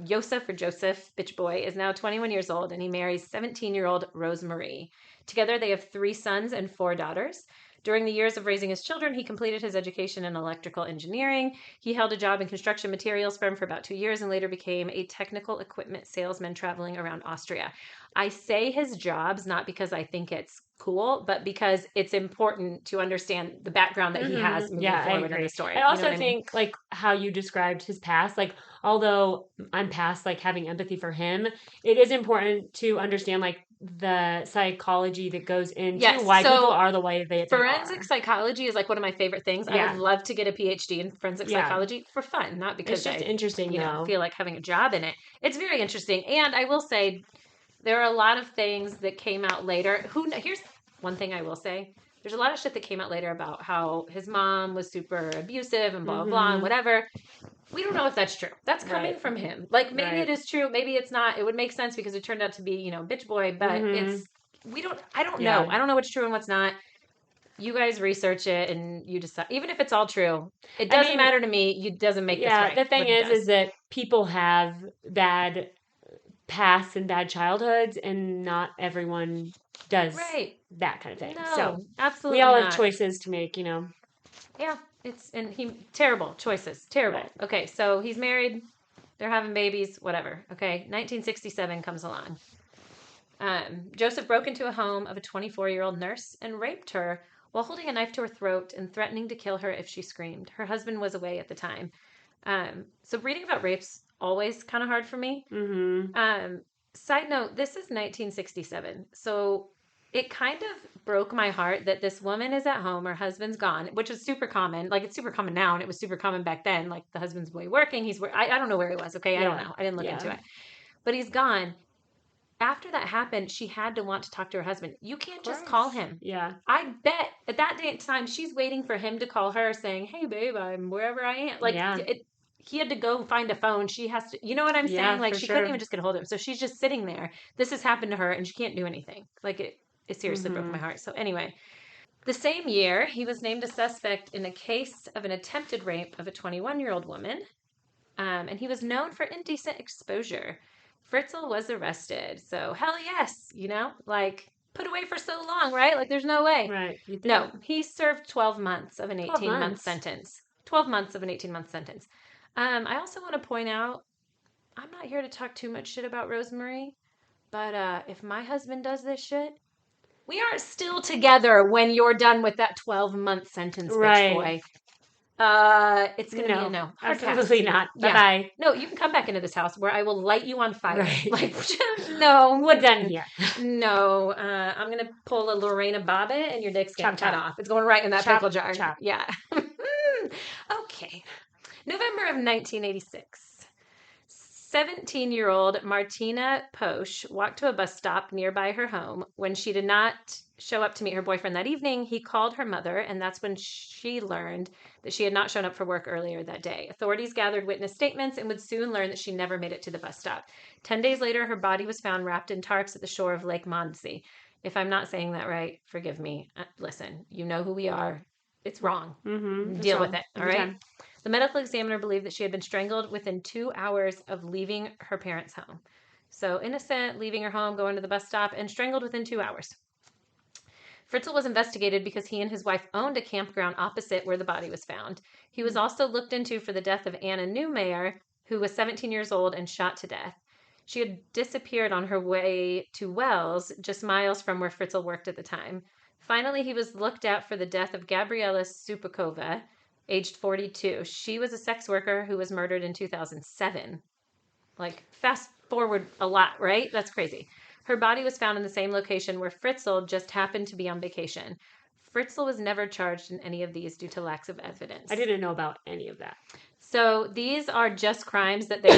Joseph, Bitch Boy, is now 21 years old, and he marries 17-year-old Rosemarie. Together, they have 3 sons and 4 daughters. During the years of raising his children, he completed his education in electrical engineering. He held a job in construction materials firm for about 2 years and later became a technical equipment salesman traveling around Austria. I say his jobs not because I think it's cool, but because it's important to understand the background that he has moving forward in the story. I also think, like, how you described his past, like, although I'm past, like, having empathy for him, it is important to understand, like, the psychology that goes into why people are the way they are. Forensic psychology is like one of my favorite things. I would love to get a PhD in forensic psychology for fun, not because it's just interesting, feel like having a job in it. It's very interesting. And I will say there are a lot of things that came out later. Here's one thing I will say. There's a lot of shit that came out later about how his mom was super abusive and blah, blah, blah, and whatever. We don't know if that's true. That's coming Right. from him. Like, maybe Right. it is true. Maybe it's not. It would make sense because it turned out to be, bitch boy, but Mm-hmm. I don't know. Yeah. I don't know what's true and what's not. You guys research it and you decide. Even if it's all true, it I doesn't mean, matter to me. It doesn't make this yeah, right. the thing What it does. is that people have bad pasts and bad childhoods, and not everyone does Right. that kind of thing. So No, we absolutely all have not. choices to make, you know. Yeah, terrible choices, terrible. Right. Okay, so he's married, they're having babies, whatever. Okay, 1967 comes along. Joseph broke into a home of a 24-year-old nurse and raped her while holding a knife to her throat and threatening to kill her if she screamed. Her husband was away at the time. So reading about rapes always kind of hard for me. Mm-hmm. Um, Side note, this is 1967. So it kind of broke my heart that this woman is at home, her husband's gone, which is super common. Like, it's super common now, and it was super common back then. Like, the husband's away working. I don't know where he was. Okay. I don't Yeah. know. I didn't look into Yeah. it. But he's gone. After that happened, she had to want to talk to her husband. You can't Of just call course. him. Yeah. I bet at that day and time, she's waiting for him to call her saying, "Hey, babe, I'm wherever I am." Like, Yeah. he had to go find a phone. She has to, you know what I'm Yeah, saying? Like, for she couldn't sure. even just get a hold of him. So she's just sitting there. This has happened to her and she can't do anything. Like, it seriously broke my Mm-hmm. heart. So, anyway, the same year, he was named a suspect in a case of an attempted rape of a 21-year-old woman. And he was known for indecent exposure. Fritzl was arrested. So, hell yes, like, put away for so long, right? Like, there's no way. Right. You No, think he served 12 months of an 12 18-month months. sentence. 12 months of an 18-month sentence. I also want to point out, I'm not here to talk too much shit about Rosemary, but if my husband does this shit, we aren't still together when you're done with that 12-month sentence, bitch Right. boy. It's gonna be a No, no. Hard pass. absolutely not. Bye Yeah. bye. No, you can come back into this house where I will light you on fire. Right. Like, no, We're done here. no. I'm gonna pull a Lorena Bobbitt and your dick's getting Chop cut chop. off. It's going right in that Chop pickle jar. chop. Yeah. Okay. November of 1986. 17-year-old Martina Posch walked to a bus stop nearby her home. When she did not show up to meet her boyfriend that evening, he called her mother, and that's when she learned that she had not shown up for work earlier that day. Authorities gathered witness statements and would soon learn that she never made it to the bus stop. 10 days later, her body was found wrapped in tarps at the shore of Lake Mondsee. If I'm not saying that right, forgive me. Listen, you know who we are. It's wrong. Mm-hmm. It's Deal with wrong. it, all Every right? time. The medical examiner believed that she had been strangled within 2 hours of leaving her parents' home. So innocent, leaving her home, going to the bus stop, and strangled within 2 hours. Fritzl was investigated because he and his wife owned a campground opposite where the body was found. He was also looked into for the death of Anna Newmayer, who was 17 years old and shot to death. She had disappeared on her way to Wells, just miles from where Fritzl worked at the time. Finally, he was looked at for the death of Gabriela Supakova, aged 42. She was a sex worker who was murdered in 2007. Like, fast forward a lot, right? That's crazy. Her body was found in the same location where Fritzl just happened to be on vacation. Fritzl was never charged in any of these due to lacks of evidence. I didn't know about any of that. So these are just crimes that they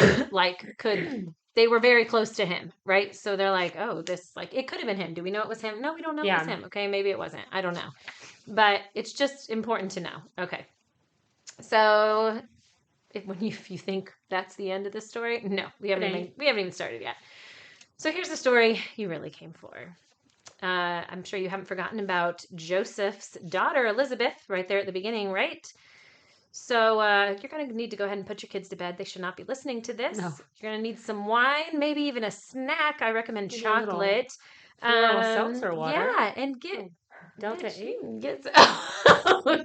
they were very close to him, right? So they're like, oh, this, like, it could have been him. Do we know it was him? No, we don't know it was him. Okay, maybe it wasn't. I don't know. But it's just important to know. Okay. So if you think that's the end of the story, no, we haven't even started yet. So here's the story you really came for. I'm sure you haven't forgotten about Joseph's daughter, Elizabeth, right there at the beginning, right? So you're going to need to go ahead and put your kids to bed. They should not be listening to this. No. You're going to need some wine, maybe even a snack. I recommend Maybe chocolate. seltzer water. Yeah, and get Delta 8. Get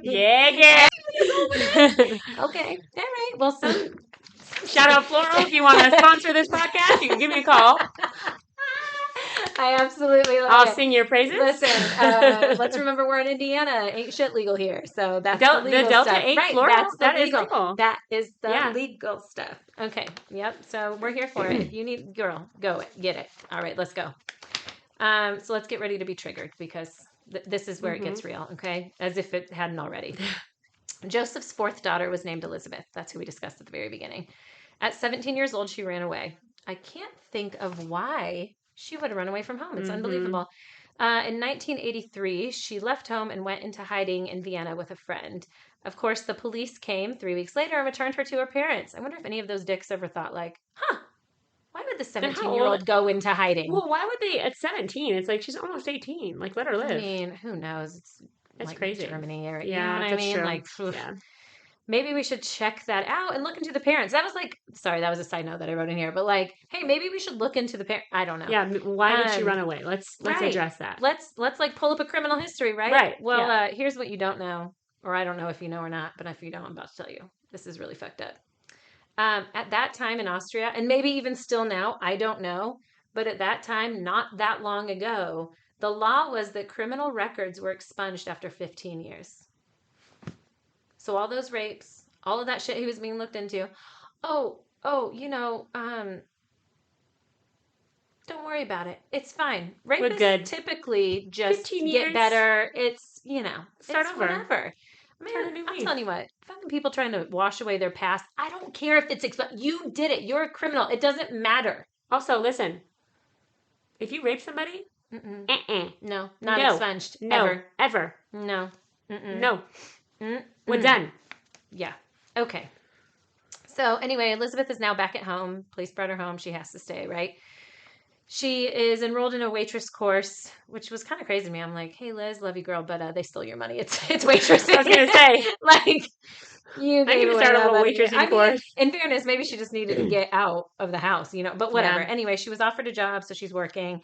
Yeah. Okay. All right. Well, Shout out Floral. If you want to sponsor this podcast, you can give me a call. I absolutely love I'll it. sing your praises. Listen, let's remember we're in Indiana. Ain't shit legal here. So that's the legal Delta stuff. 8 Right, floral. that's the legal. Is legal. That is the legal stuff. Okay. Yep. So we're here for it. If you need, girl, go it. Get it. All right, let's go. So let's get ready to be triggered because this is where it gets real, okay? As if it hadn't already. Joseph's fourth daughter was named Elizabeth. That's who we discussed at the very beginning. At 17 years old, she ran away. I can't think of why she would have run away from home. It's unbelievable. In 1983, she left home and went into hiding in Vienna with a friend. Of course, the police came 3 weeks later and returned her to her parents. I wonder if any of those dicks ever thought like, huh, why would the And how 17-year-old go into hiding? Well, why would they at 17? It's like she's almost 18. Like, let her live. I mean, who knows? It's That's like crazy. Germany area. Yeah, You know what I that's mean? true. Like, Yeah. maybe we should check that out and look into the parents. That was like, sorry, that was a side note that I wrote in here, but like, hey, maybe we should look into the parents. I don't know. Yeah, why did she run away? Let's right. address that. Let's like pull up a criminal history, right? Right. Well, yeah. Here's what you don't know, or I don't know if you know or not, but if you don't, I'm about to tell you. This is really fucked up. At that time in Austria, and maybe even still now, I don't know, but at that time, not that long ago, the law was that criminal records were expunged after 15 years. So all those rapes, all of that shit he was being looked into. You know, don't worry about it. It's fine. Rapists typically just get better. It's, you know, start it's over. Whatever. Man, I'm telling you what, fucking people trying to wash away their past. I don't care if it's you did it. You're a criminal. It doesn't matter. Also, listen, if you rape somebody, no, not expunged. No, ever. No. No. We're done. Yeah. Okay. So anyway, Elizabeth is now back at home. Police brought her home. She has to stay, right? She is enrolled in a waitress course, which was kind of crazy to me. I'm like, hey, Liz, love you, girl, but they stole your money. It's waitressing. I was going to say. like, you I need to start a little waitressing course. In fairness, maybe she just needed to get out of the house, you know, but whatever. Yeah. Anyway, she was offered a job, so she's working.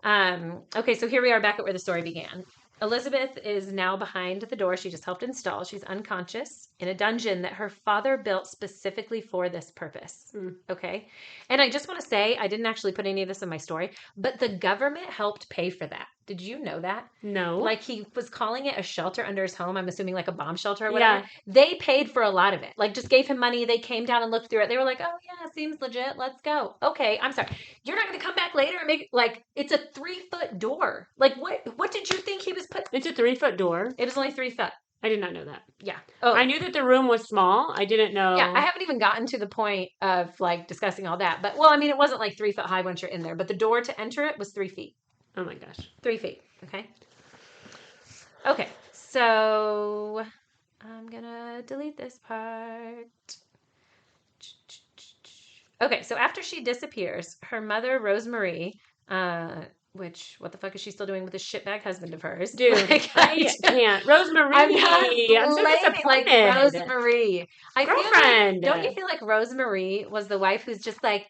Okay, so here we are back at where the story began. Elizabeth is now behind the door she just helped install. She's unconscious in a dungeon that her father built specifically for this purpose. Okay? And I just want to say, I didn't actually put any of this in my story, but the government helped pay for that. Did you know that? No. Like he was calling it a shelter under his home. I'm assuming like a bomb shelter or whatever. Yeah. They paid for a lot of it. Like just gave him money. They came down and looked through it. They were like, oh yeah, seems legit. Let's go. Okay, I'm sorry. You're not going to come back later and make like it's a 3-foot door. Like what did you think he was put? It's a 3-foot door. It was only 3 foot. I did not know that. Yeah. Oh. I knew that the room was small. I didn't know. Yeah, I haven't even gotten to the point of like discussing all that. But well, I mean, it wasn't like 3 foot high once you're in there, but the door to enter it was 3 feet. Oh my gosh. 3 feet. Okay. Okay. So I'm gonna delete this part. Okay. So after she disappears, her mother, Rosemarie, what the fuck is she still doing with this shitbag husband of hers? Dude, like, I can't. Rosemarie. I'm so disappointed. Like Rosemarie. Girlfriend. Don't you feel like Rosemarie was the wife who's just like,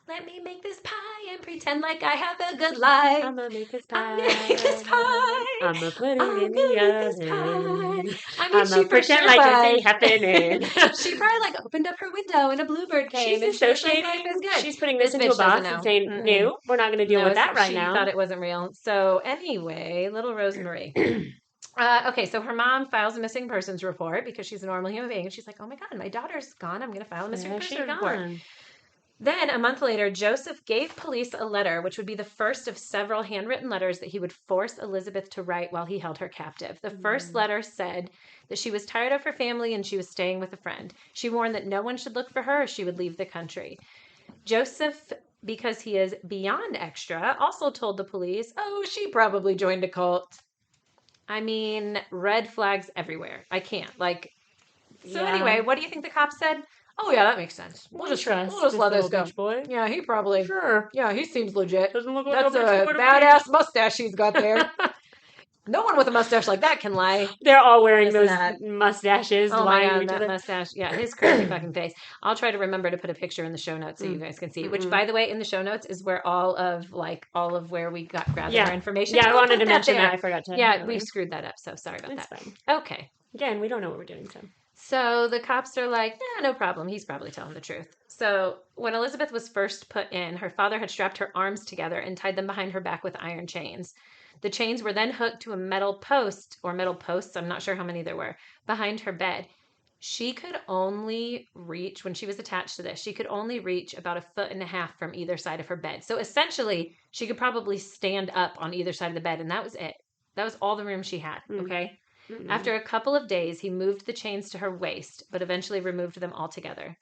let me make this pie and pretend like I have a good life. I'm gonna make this pie. I'm gonna make this pie. I'm gonna put it in the oven. I mean, she pretend like it's happening. She probably like opened up her window and a bluebird came. She's associating. Life is good. She's putting this into a box and saying, "No, we're not going to deal with that right now." She thought it wasn't real. So anyway, little Rosemarie. Okay, so her mom files a missing persons report because she's a normal human being. And she's like, oh my God, my daughter's gone. I'm going to file a missing persons report. Then, a month later, Joseph gave police a letter, which would be the first of several handwritten letters that he would force Elizabeth to write while he held her captive. The first letter said that she was tired of her family and she was staying with a friend. She warned that no one should look for her or she would leave the country. Joseph, because he is beyond extra, also told the police, oh, she probably joined a cult. I mean, red flags everywhere. I can't. Anyway, what do you think the cops said? Oh, yeah, that makes sense. We'll just let this go. Boy. Yeah, he probably. Sure. Yeah, he seems legit. Doesn't look like that's a badass mustache he's got there. No one with a mustache like that can lie. They're all wearing those mustaches. Oh my God, that mustache. Yeah, his crazy fucking face. I'll try to remember to put a picture in the show notes so you guys can see. Which, by the way, in the show notes is where all of where we grabbed our information. Yeah, I wanted to mention that. I forgot to. Yeah, we screwed that up. So sorry about that. Fine. Okay. Again, we don't know what we're doing, so. So the cops are like, no problem. He's probably telling the truth. So when Elizabeth was first put in, her father had strapped her arms together and tied them behind her back with iron chains. The chains were then hooked to a metal post or metal posts, I'm not sure how many there were, behind her bed. She could only reach, when she was attached to this, she could only reach about 1.5 feet from either side of her bed. So essentially, she could probably stand up on either side of the bed, and that was it. That was all the room she had, okay? Mm-mm. After a couple of days, he moved the chains to her waist, but eventually removed them altogether.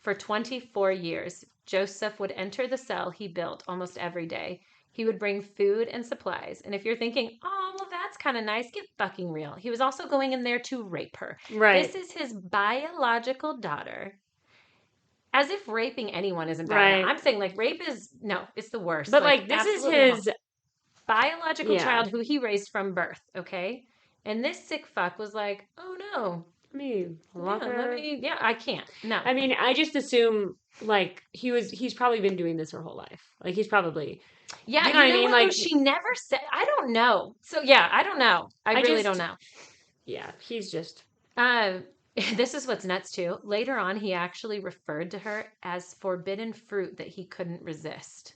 For 24 years, Joseph would enter the cell he built almost every day. He would bring food and supplies. And if you're thinking, oh, well, that's kind of nice. Get fucking real. He was also going in there to rape her. Right. This is his biological daughter. As if raping anyone isn't bad. Right. I'm saying like rape is, no, it's the worst. But like this is his biological child who he raised from birth, okay? And this sick fuck was like, oh no. I can't. No. I mean, I just assume like he's probably been doing this her whole life. Like he's probably Yeah, you know what I mean? Like she never said I don't know. So yeah, I don't know. I really don't know. Yeah, he's just this is what's nuts too. Later on he actually referred to her as forbidden fruit that he couldn't resist.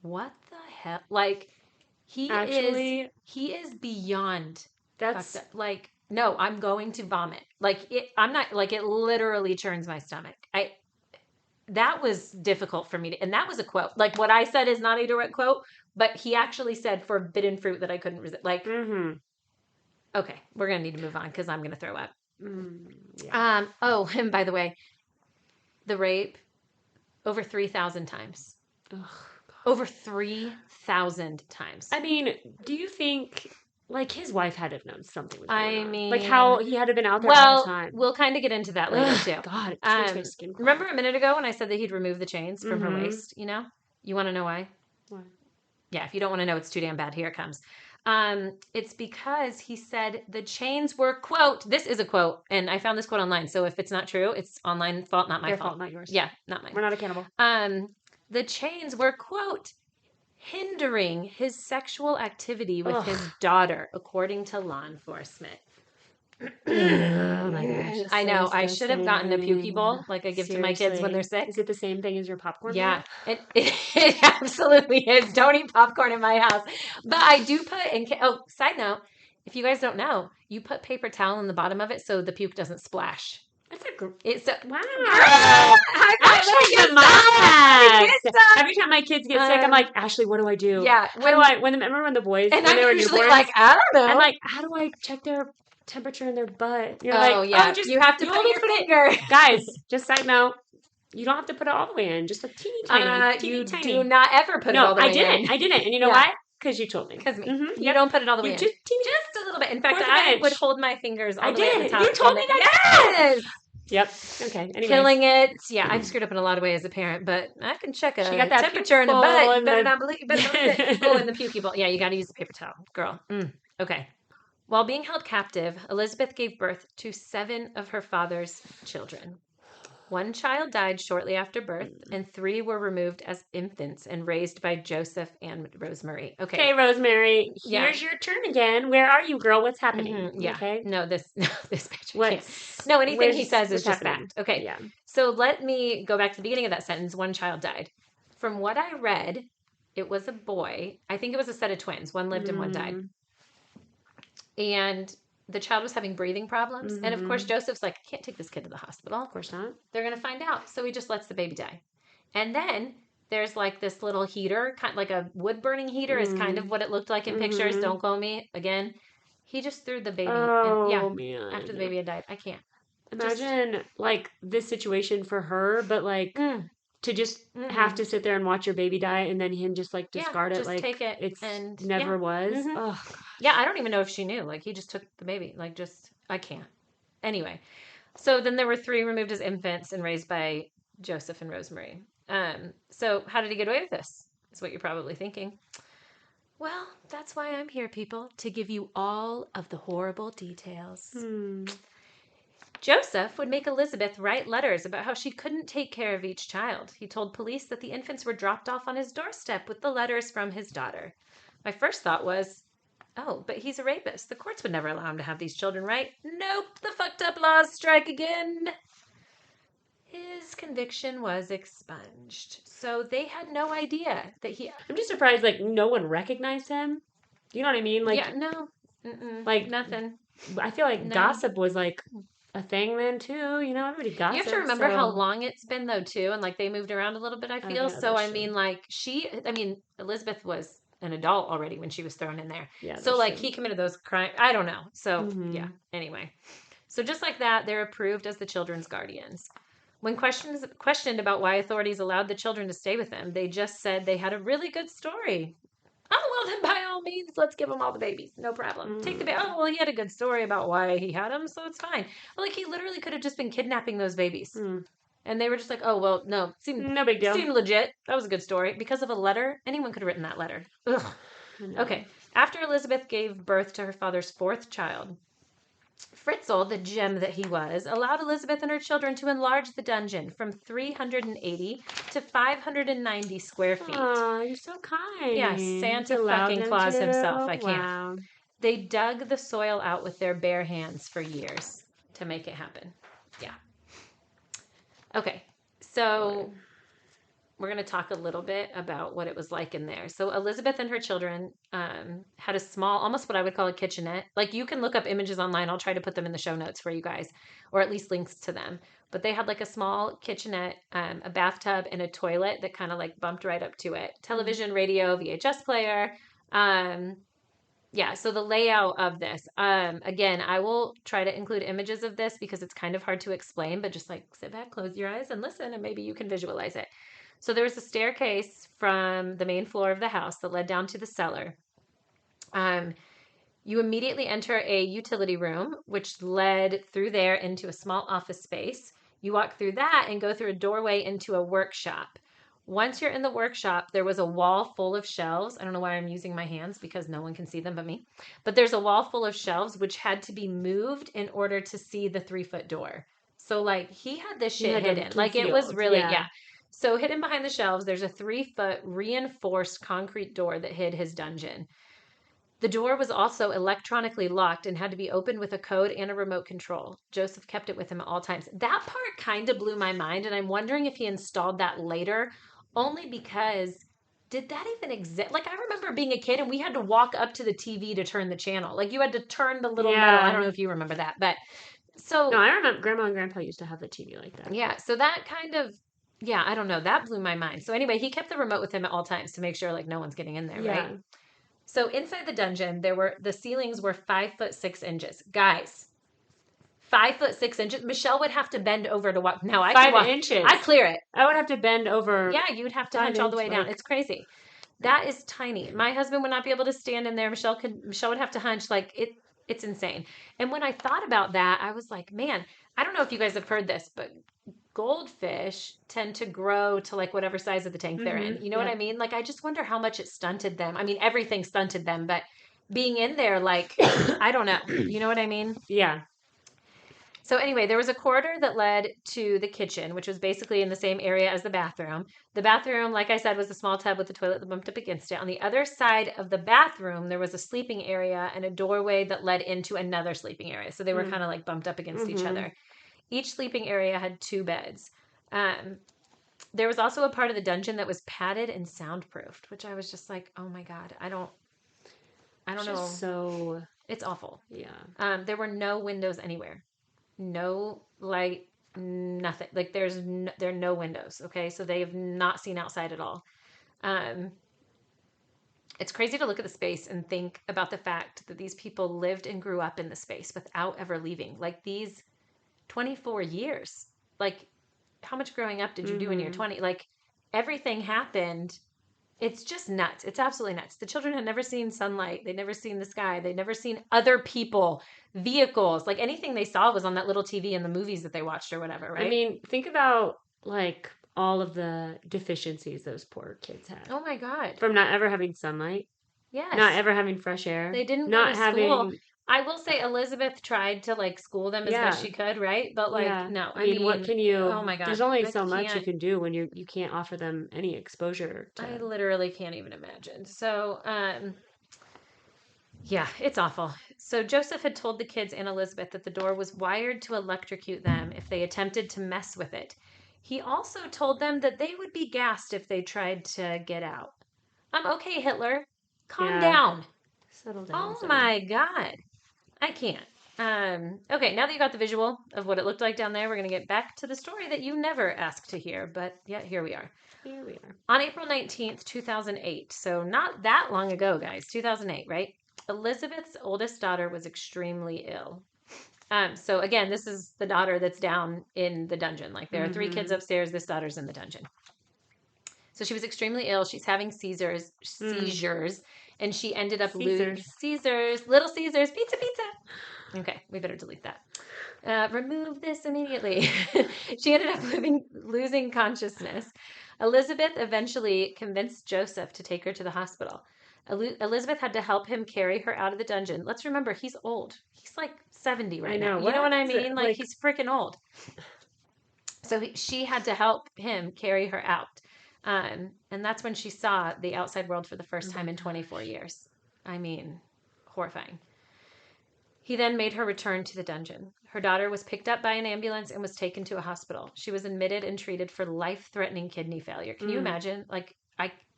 What the hell? Like he is beyond that's like no, I'm going to vomit. Like I'm not like it literally churns my stomach. That was difficult for me to, and that was a quote. Like what I said is not a direct quote, but he actually said forbidden fruit that I couldn't resist. Like, okay, we're gonna need to move on because I'm gonna throw up. Yeah. Oh, and by the way, the rape over 3,000 times. Ugh, over 3,000 times. I mean, do you think like his wife had to have known something was going on? mean, like how he had to have been out there all the time. We'll kind of get into that later too. God, it makes my skin crawl. Remember a minute ago when I said that he'd remove the chains from her waist? You know, you want to know why? Why? Yeah, if you don't want to know, it's too damn bad. Here it comes. It's because he said the chains were, quote, this is a quote, and I found this quote online. So if it's not true, it's online fault, not my Their fault. Not yours. Yeah, not mine. We're not accountable. The chains were, quote, hindering his sexual activity with his daughter, according to law enforcement. Oh my gosh. I know. I should have gotten a pukey bowl like I give to my kids when they're sick. Is it the same thing as your popcorn? Yeah, it absolutely is. Don't eat popcorn in my house. But I do put in. Oh, side note, if you guys don't know, you put paper towel in the bottom of it so the puke doesn't splash. That's a wow. Every time my kids get sick, I'm like, Ashley, what do I do? Yeah. Remember when the boys, and when I'm they were usually newborns, like, I don't know. I'm like, how do I check their temperature in their butt? You're just you have to put your finger. Guys, just side note, you don't have to put it all the way in, just a teeny tiny. You do not ever put it all the way in. I didn't, and you know why? Because you told me. Because you don't put it all the way in. Just a little bit. In fact, I would hold my fingers all the way at the top. You told me that. Yes. Yep. Okay. Anyways. Killing it. Yeah, I've screwed up in a lot of ways as a parent, but I can check a temperature in a butt. You better not believe. Oh, in the pukey bowl. Yeah, you got to use the paper towel, girl. Okay. While being held captive, Elizabeth gave birth to 7 of her father's children. 1 child died shortly after birth, and 3 were removed as infants and raised by Joseph and Rosemary. Okay, Rosemary, here's your turn again. Where are you, girl? What's happening? Yeah. Okay. No, this bitch. No, anything he says is just fact. Okay. Yeah. So let me go back to the beginning of that sentence. 1 child died. From what I read, it was a boy. I think it was a set of twins. 1 lived and 1 died. And the child was having breathing problems. And of course, Joseph's like, I can't take this kid to the hospital. Of course not. They're going to find out. So he just lets the baby die. And then there's like this little heater, kind of like a wood burning heater is kind of what it looked like in pictures. Don't quote me again. He just threw the baby. Man. After the baby had died. I can't. Imagine like this situation for her, but like to just have to sit there and watch your baby die and then him just like discard it. Like take it. It's and never was. Oh, yeah, I don't even know if she knew. Like he just took the baby. Like I can't. Anyway, so then there were 3 removed as infants and raised by Joseph and Rosemary. So how did he get away with this? Is what you're probably thinking. Well, that's why I'm here, people, to give you all of the horrible details. Joseph would make Elizabeth write letters about how she couldn't take care of each child. He told police that the infants were dropped off on his doorstep with the letters from his daughter. My first thought was, oh, but he's a rapist. The courts would never allow him to have these children, right? Nope, the fucked up laws strike again. His conviction was expunged. So they had no idea that he... I'm just surprised, like, no one recognized him. You know what I mean? Like, yeah, no. Like, nothing. I feel like gossip was, like... a thing then too, you know, everybody gossips. You have to remember how long it's been though too, and like they moved around a little bit, I feel. So I mean, like Elizabeth was an adult already when she was thrown in there. Yeah. So like he committed those crimes. I don't know. So yeah. Anyway, so just like that, they're approved as the children's guardians. When questioned about why authorities allowed the children to stay with them, they just said they had a really good story. Oh, well, then by all means, let's give him all the babies. No problem. Take the baby. Oh, well, he had a good story about why he had them, so it's fine. But, like, he literally could have just been kidnapping those babies. And they were just like, oh, well, no. No big deal. Seemed legit. That was a good story. Because of a letter, anyone could have written that letter. Ugh. Okay. After Elizabeth gave birth to her father's fourth child, Fritzl, the gem that he was, allowed Elizabeth and her children to enlarge the dungeon from 380 to 590 square feet. Oh, you're so kind. Yeah, Santa fucking Claus himself. I can't. Wow. They dug the soil out with their bare hands for years to make it happen. Yeah. Okay, so we're going to talk a little bit about what it was like in there. So Elizabeth and her children had a small, almost what I would call a kitchenette. Like, you can look up images online. I'll try to put them in the show notes for you guys, or at least links to them. But they had like a small kitchenette, a bathtub, and a toilet that kind of like bumped right up to it. Television, radio, VHS player. Yeah, so the layout of this, again, I will try to include images of this because it's kind of hard to explain, but just like sit back, close your eyes, and listen, and maybe you can visualize it. So there was a staircase from the main floor of the house that led down to the cellar. You immediately enter a utility room, which led through there into a small office space. You walk through that and go through a doorway into a workshop. Once you're in the workshop, there was a wall full of shelves. I don't know why I'm using my hands because no one can see them but me. But there's a wall full of shelves which had to be moved in order to see the 3-foot door. So, like, he had this shit hidden. Like, it was really, yeah. So hidden behind the shelves, there's a 3-foot reinforced concrete door that hid his dungeon. The door was also electronically locked and had to be opened with a code and a remote control. Joseph kept it with him at all times. That part kind of blew my mind, and I'm wondering if he installed that later, only because did that even exist? Like, I remember being a kid and we had to walk up to the TV to turn the channel. Like, you had to turn the little metal. I don't know if you remember that, but so. No, I remember Grandma and Grandpa used to have the TV like that. Yeah, so that kind of, yeah, I don't know. That blew my mind. So anyway, he kept the remote with him at all times to make sure, like, no one's getting in there, right? So inside the dungeon, the ceilings were 5'6". Guys, 5'6". Michelle would have to bend over to walk. Now I 5 inches. I clear it. I would have to bend over. Yeah, you'd have to hunch all the way down. It's crazy. That is tiny. My husband would not be able to stand in there. Michelle would have to hunch. Like, it's insane. And when I thought about that, I was like, man, I don't know if you guys have heard this, but goldfish tend to grow to like whatever size of the tank they're in. You know what I mean? Like, I just wonder how much it stunted them. I mean, everything stunted them, but being in there, like, I don't know. You know what I mean? Yeah. So anyway, there was a corridor that led to the kitchen, which was basically in the same area as the bathroom. The bathroom, like I said, was a small tub with a toilet that bumped up against it. On the other side of the bathroom, there was a sleeping area and a doorway that led into another sleeping area. So they were kind of like bumped up against each other. Each sleeping area had 2 beds. There was also a part of the dungeon that was padded and soundproofed, which I was just like, oh my God, I don't know. So it's awful. Yeah. There were no windows anywhere. No light, nothing. Like, there are no windows. Okay. So they have not seen outside at all. It's crazy to look at the space and think about the fact that these people lived and grew up in the space without ever leaving. Like, these 24 years. Like, how much growing up did you do in your 20? Like, everything happened. It's just nuts. It's absolutely nuts. The children had never seen sunlight. They'd never seen the sky. They'd never seen other people, vehicles. Like, anything they saw was on that little TV in the movies that they watched or whatever, right? I mean, think about, like, all of the deficiencies those poor kids had. Oh my God. From not ever having sunlight. Yes. Not ever having fresh air. They didn't not go to school. I will say Elizabeth tried to, like, school them as best she could, right? But, like, no. I mean, what can you... Oh, my God. There's only so much you can do when you can't offer them any exposure to... I literally can't even imagine. So, yeah, it's awful. So Joseph had told the kids and Elizabeth that the door was wired to electrocute them if they attempted to mess with it. He also told them that they would be gassed if they tried to get out. Okay, Hitler. Calm down. Settle down. Oh, my God. I can't. Okay, now that you got the visual of what it looked like down there, we're going to get back to the story that you never asked to hear, but yet here we are. Here we are. On April 19th, 2008, so not that long ago, guys, 2008, right? Elizabeth's oldest daughter was extremely ill. So again, this is the daughter that's down in the dungeon. Like, there are 3 kids upstairs. This daughter's in the dungeon. So she was extremely ill. She's having seizures, and she ended up losing Little Caesars, pizza. Okay, we better delete that. Remove this immediately. She ended up losing consciousness. Elizabeth eventually convinced Joseph to take her to the hospital. Elizabeth had to help him carry her out of the dungeon. Let's remember, he's old. He's like 70 right now. You know what I mean? Like he's freaking old. So she had to help him carry her out. And that's when she saw the outside world for the first time in 24 years. I mean, horrifying. He then made her return to the dungeon. Her daughter was picked up by an ambulance and was taken to a hospital. She was admitted and treated for life-threatening kidney failure. Can you imagine? Like,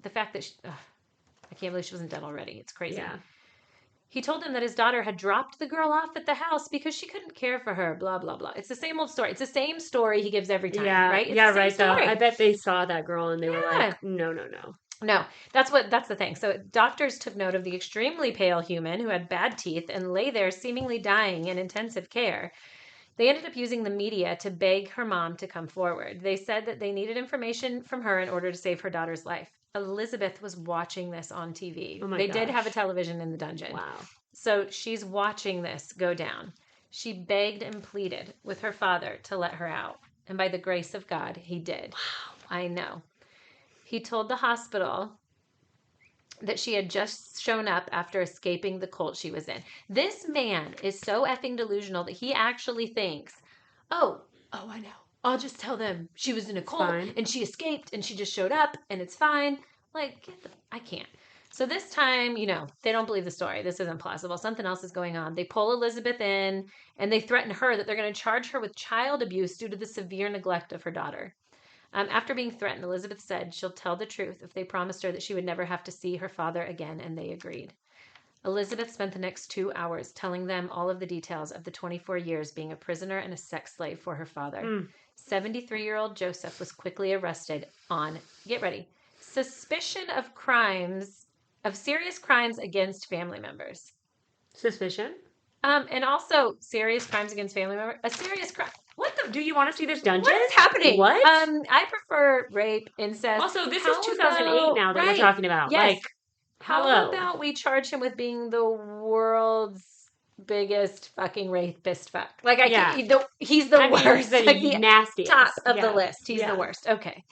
the fact that I can't believe she wasn't dead already. It's crazy. Yeah. He told him that his daughter had dropped the girl off at the house because she couldn't care for her, blah, blah, blah. It's the same old story. It's the same story he gives every time, right? It's yeah, the same right. story. Though. I bet they saw that girl and they were like, no. No, that's the thing. So doctors took note of the extremely pale human who had bad teeth and lay there seemingly dying in intensive care. They ended up using the media to beg her mom to come forward. They said that they needed information from her in order to save her daughter's life. Elizabeth was watching this on TV. They did have a television in the dungeon. Wow. So she's watching this go down. She begged and pleaded with her father to let her out. And by the grace of God, he did. Wow. I know. He told the hospital that she had just shown up after escaping the cult she was in. This man is so effing delusional that he actually thinks, oh, I know. I'll just tell them she was in a cult and she escaped and she just showed up and it's fine. Like, I can't. So this time, they don't believe the story. This isn't plausible. Something else is going on. They pull Elizabeth in and they threaten her that they're going to charge her with child abuse due to the severe neglect of her daughter. After being threatened, Elizabeth said she'll tell the truth if they promised her that she would never have to see her father again, and they agreed. Elizabeth spent the next 2 hours telling them all of the details of the 24 years being a prisoner and a sex slave for her father. 73-year-old Joseph was quickly arrested on, get ready, suspicion of serious crimes against family members. Suspicion? And also serious crimes against family members. A serious crime. What the? Do you want to see this dungeon? What is happening? What? I prefer rape, incest. Also, this is 2008 now that we're talking about. Yes. Like, how about we charge him with being the world's biggest fucking rapist fuck? Like, he's the worst. He's like the nastiest. Top of the list. He's the worst. Okay.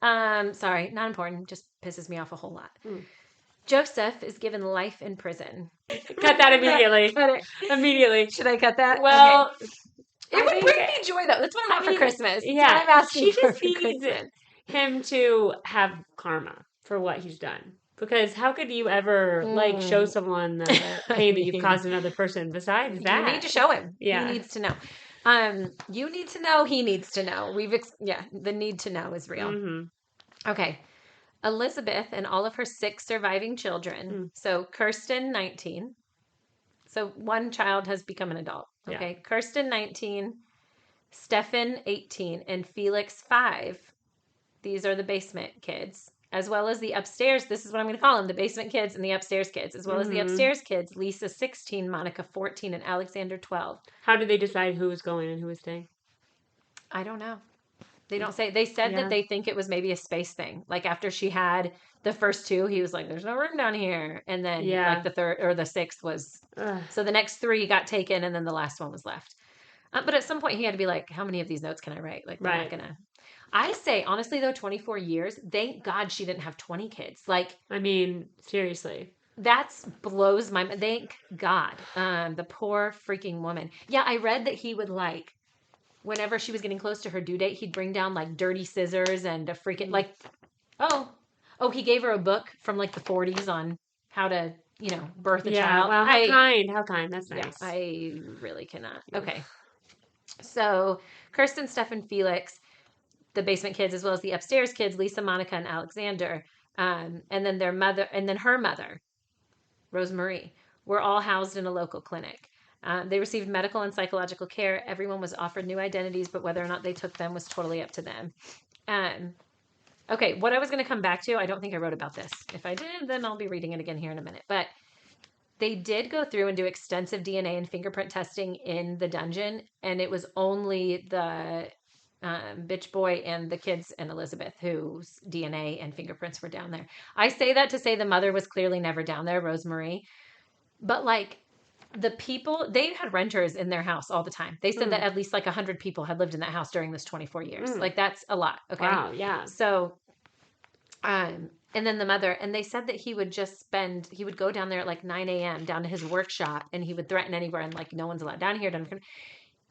Sorry, not important. Just pisses me off a whole lot. Joseph is given life in prison. Cut that immediately. Cut it. Immediately. Should I cut that? Well, okay. It would bring me joy, though. That's what I want for Christmas. Yeah, That's what I'm asking she for just needs him to have karma for what he's done. Because how could you ever show someone the pain that you've caused another person? Besides that, you need to show him. Yeah, he needs to know. You need to know. He needs to know. The need to know is real. Mm-hmm. Okay. Elizabeth and all of her 6 surviving children. So Kirsten, 19. So one child has become an adult. Okay. Yeah. Kirsten, 19. Stefan, 18. And Felix, 5. These are the basement kids. As well as the upstairs. This is what I'm going to call them. The basement kids and the upstairs kids. As well as the upstairs kids. Lisa, 16. Monica, 14. And Alexander, 12. How did they decide who was going and who was staying? I don't know. They don't say. They said that they think it was maybe a space thing. Like after she had the first 2, he was like, "There's no room down here," and then like the 3rd or the 6th was. So the next 3 got taken, and then the last one was left. But at some point, he had to be like, "How many of these notes can I write?" Like, they're not gonna. I say honestly though, 24 years. Thank God she didn't have 20 kids. Like, I mean, seriously. That blows my mind. Thank God. The poor freaking woman. Yeah, I read that he would like. Whenever she was getting close to her due date, he'd bring down like dirty scissors and a freaking he gave her a book from like the 40s on how to, birth a child. Well, how kind. That's nice. Yeah, I really cannot. Okay. So Kirsten, Stefan, Felix, the basement kids, as well as the upstairs kids, Lisa, Monica, and Alexander, and then their mother, and then her mother, Rosemarie, were all housed in a local clinic. They received medical and psychological care. Everyone was offered new identities, but whether or not they took them was totally up to them. Okay, what I was going to come back to, I don't think I wrote about this. If I did, then I'll be reading it again here in a minute. But they did go through and do extensive DNA and fingerprint testing in the dungeon, and it was only the Bitch Boy and the kids and Elizabeth, whose DNA and fingerprints were down there. I say that to say the mother was clearly never down there, Rosemarie. But like the people, they had renters in their house all the time. They said that at least like 100 people had lived in that house during this 24 years. Like that's a lot. Okay. Wow. Yeah. So, and then the mother, and they said that he would go down there at like 9 a.m. down to his workshop, and he would threaten anywhere, and like no one's allowed down here.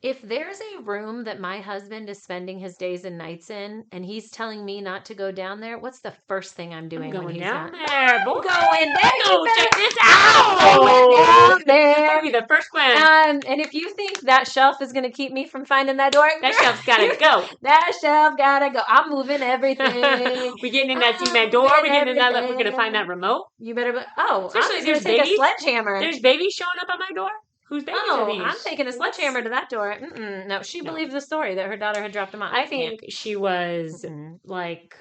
If there's a room that my husband is spending his days and nights in, and he's telling me not to go down there, what's the first thing I'm doing when he's down not? there? Boy. Going there. Go check this out. Going down there. That'll be the first one. And if you think that shelf is going to keep me from finding that door, that shelf's gotta go. That shelf gotta go. I'm moving everything. We getting in that cement door. We're getting in that. We're gonna find that remote. You better. Especially if there's a sledgehammer. There's babies showing up at my door. Whose babies are these? I'm taking a sledgehammer to that door. No, she believed the story that her daughter had dropped him off. I think she was like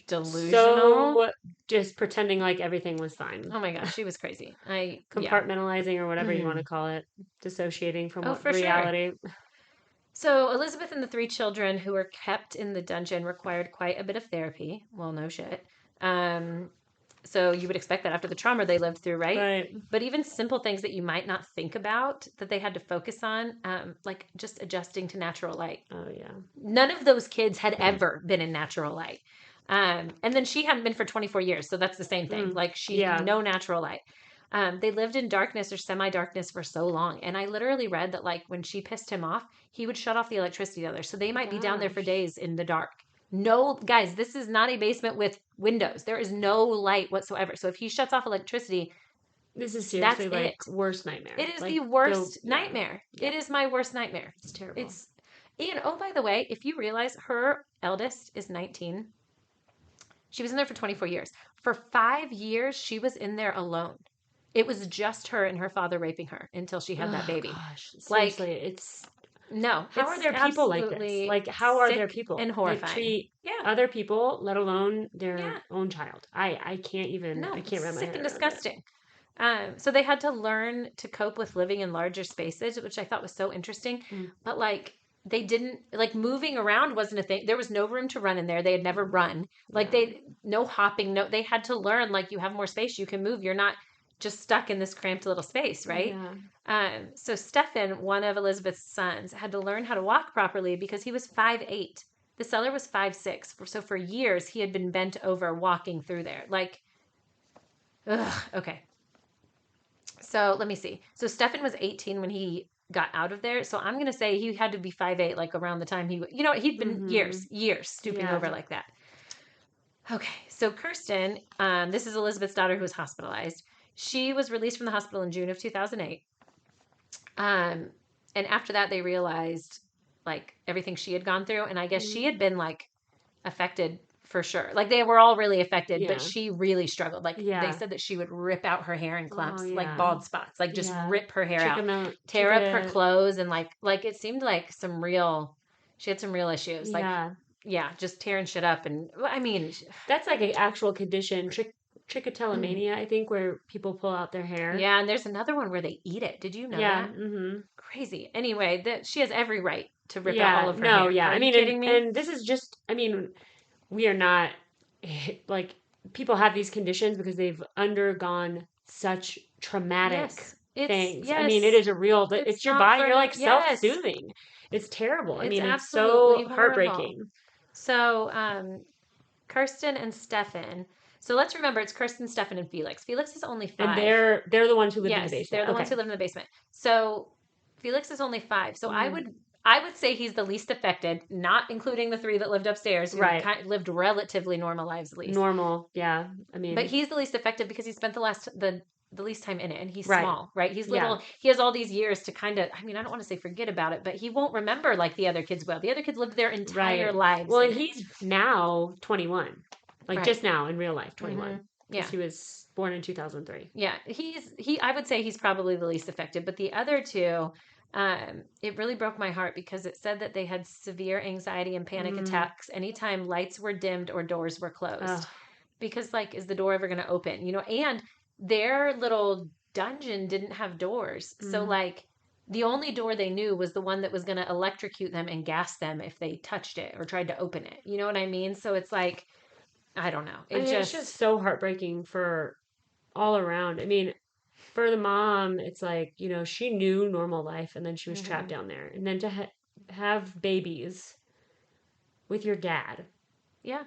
delusional, so just pretending like everything was fine. Oh my gosh, she was crazy. Compartmentalizing or whatever you want to call it, dissociating from reality. Sure. So Elizabeth and the 3 children who were kept in the dungeon required quite a bit of therapy. Well, no shit. So you would expect that after the trauma they lived through, right? Right. But even simple things that you might not think about that they had to focus on, like just adjusting to natural light. Oh, yeah. None of those kids had ever been in natural light. And then she hadn't been for 24 years. So that's the same thing. Like no natural light. They lived in darkness or semi-darkness for so long. And I literally read that like when she pissed him off, he would shut off the electricity down there. So they might be down there for days in the dark. No, guys, this is not a basement with windows. There is no light whatsoever. So if he shuts off electricity, this is seriously like worst nightmare. It is the worst nightmare. Yeah. It is my worst nightmare. It's terrible. And oh, by the way, if you realize her eldest is 19, she was in there for 24 years. For 5 years, she was in there alone. It was just her and her father raping her until she had that baby. Gosh, seriously, it's... No. How are there people like this? Like, how are there people and horrifying that treat other people, let alone their own child? I can't even. I can't wrap my head around it. Sick and disgusting. So they had to learn to cope with living in larger spaces, which I thought was so interesting. But like they didn't moving around wasn't a thing. There was no room to run in there. They had never run. Like no hopping. No, they had to learn. Like you have more space, you can move. You're not just stuck in this cramped little space, right? Yeah. So Stefan, one of Elizabeth's sons, had to learn how to walk properly because he was 5'8". The cellar was 5'6". So for years he had been bent over walking through there. Like, okay. So let me see. So Stefan was 18 when he got out of there. So I'm going to say he had to be 5'8", like around the time he'd been years stooping over like that. Okay. So Kirsten, this is Elizabeth's daughter who was hospitalized. She was released from the hospital in June of 2008. And after that, they realized like everything she had gone through. And I guess she had been like affected for sure. Like they were all really affected, but she really struggled. Like they said that she would rip out her hair in clumps, like bald spots, like just rip her hair out, tear up her clothes. And like it seemed like she had some real issues. Like, just tearing shit up. And I mean, that's like an actual condition. Trichotillomania, I think, where people pull out their hair. Yeah, and there's another one where they eat it. Did you know that? Crazy. Anyway, she has every right to rip out all of her hair. I mean, kidding me? And this is just, I mean, we are not, like, people have these conditions because they've undergone such traumatic things. Yes. I mean, it is a real, it's your body, you're like self-soothing. It's terrible. I mean, it's so heartbreaking. So, Kirsten and Stefan. So let's remember, it's Kirsten, Stefan, and Felix. Felix is only 5. And they're the ones who live in the basement. They're the ones who live in the basement. So Felix is only 5. So I would say he's the least affected, not including the 3 that lived upstairs, who lived relatively normal lives at least. Normal, yeah. I mean, but he's the least affected because he spent the least time in it, and he's small, right? He's little. Yeah. He has all these years to kind of, I mean, I don't want to say forget about it, but he won't remember like the other kids will. The other kids lived their entire lives. Well, and he's now 21. Like just now in real life, 21. Yeah. He was born in 2003. Yeah. I would say he's probably the least affected, but the other 2, it really broke my heart because it said that they had severe anxiety and panic attacks anytime lights were dimmed or doors were closed. Because like, is the door ever going to open? And their little dungeon didn't have doors. So like the only door they knew was the one that was going to electrocute them and gas them if they touched it or tried to open it. You know what I mean? So it's like, I don't know. I mean, it's just so heartbreaking for all around. I mean, for the mom, it's like, she knew normal life and then she was trapped down there. And then to have babies with your dad, yeah,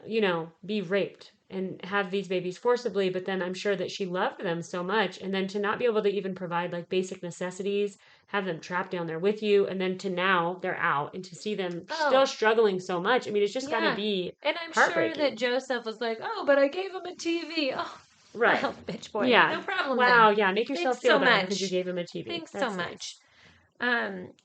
be raped and have these babies forcibly, but then I'm sure that she loved them so much. And then to not be able to even provide like basic necessities, have them trapped down there with you, and then to now they're out and to see them still struggling so much. I mean, it's just gotta be and I'm sure that Joseph was like, oh, but I gave him a TV. Oh, right. Well, bitch boy. Yeah. No problem. Wow. Then. Yeah. Make yourself Thanks feel so better much. because you gave him a TV. Thanks That's so nice. much.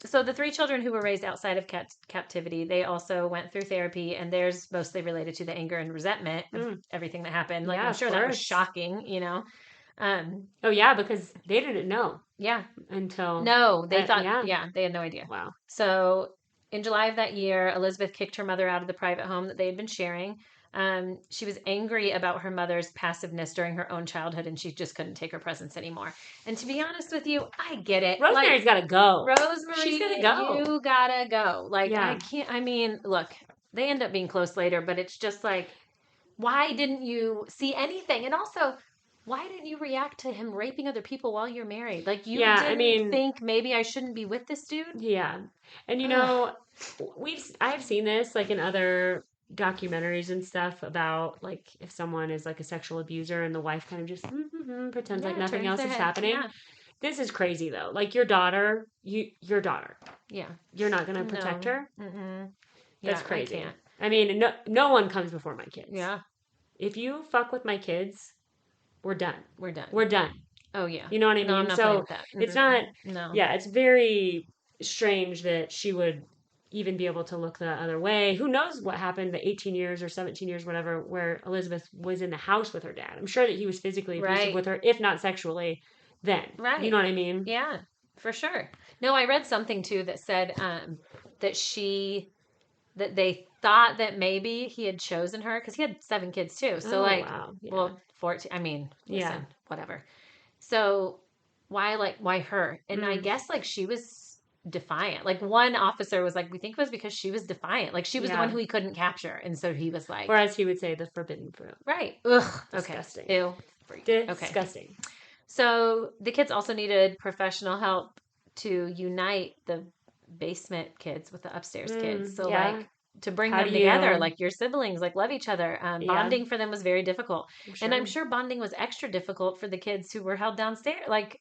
So the 3 children who were raised outside of captivity, they also went through therapy, and theirs mostly related to the anger and resentment of everything that happened. Like, I'm sure that was shocking, oh yeah, because they didn't know. Yeah. Until no, they thought. They had no idea. Wow. So in July of that year, Elizabeth kicked her mother out of the private home that they had been sharing. She was angry about her mother's passiveness during her own childhood, and she just couldn't take her presence anymore. And to be honest with you, I get it. Rosemary's got to go. Rosemary, she's got to go. You gotta go. Like, I can't. I mean, look, they end up being close later, but it's just like, why didn't you see anything? And also, why didn't you react to him raping other people while you're married? Like, you didn't think maybe I shouldn't be with this dude? Yeah. And I've seen this like in other documentaries and stuff about like if someone is like a sexual abuser and the wife kind of just pretends like nothing else is happening. Yeah. This is crazy though. Like your daughter. Yeah. You're not going to protect her? Mm-mm. That's crazy. I mean, no one comes before my kids. Yeah. If you fuck with my kids, we're done. We're done. We're done. Oh yeah. You know what I mean? I'm not so that. It's not. No. Yeah, it's very strange that she would even be able to look the other way. Who knows what happened the 18 years or 17 years, whatever, where Elizabeth was in the house with her dad. I'm sure that he was physically abusive with her, if not sexually, then. Right. You know what I mean? Yeah, for sure. No, I read something too that said that they thought that maybe he had chosen her because he had 7 kids too. So wow. Yeah. Well, 14. I mean, listen, whatever. So why her? And I guess like she was defiant. Like one officer was like, we think it was because she was defiant. Like she was the one who he couldn't capture, and so he was like, or as he would say, the forbidden fruit. Right. Ugh. Disgusting. Okay. Ew. Disgusting. Okay. So the kids also needed professional help to unite the basement kids with the upstairs kids. So like to bring them together, like your siblings, like love each other. Bonding for them was very difficult. Sure. And I'm sure bonding was extra difficult for the kids who were held downstairs. Like,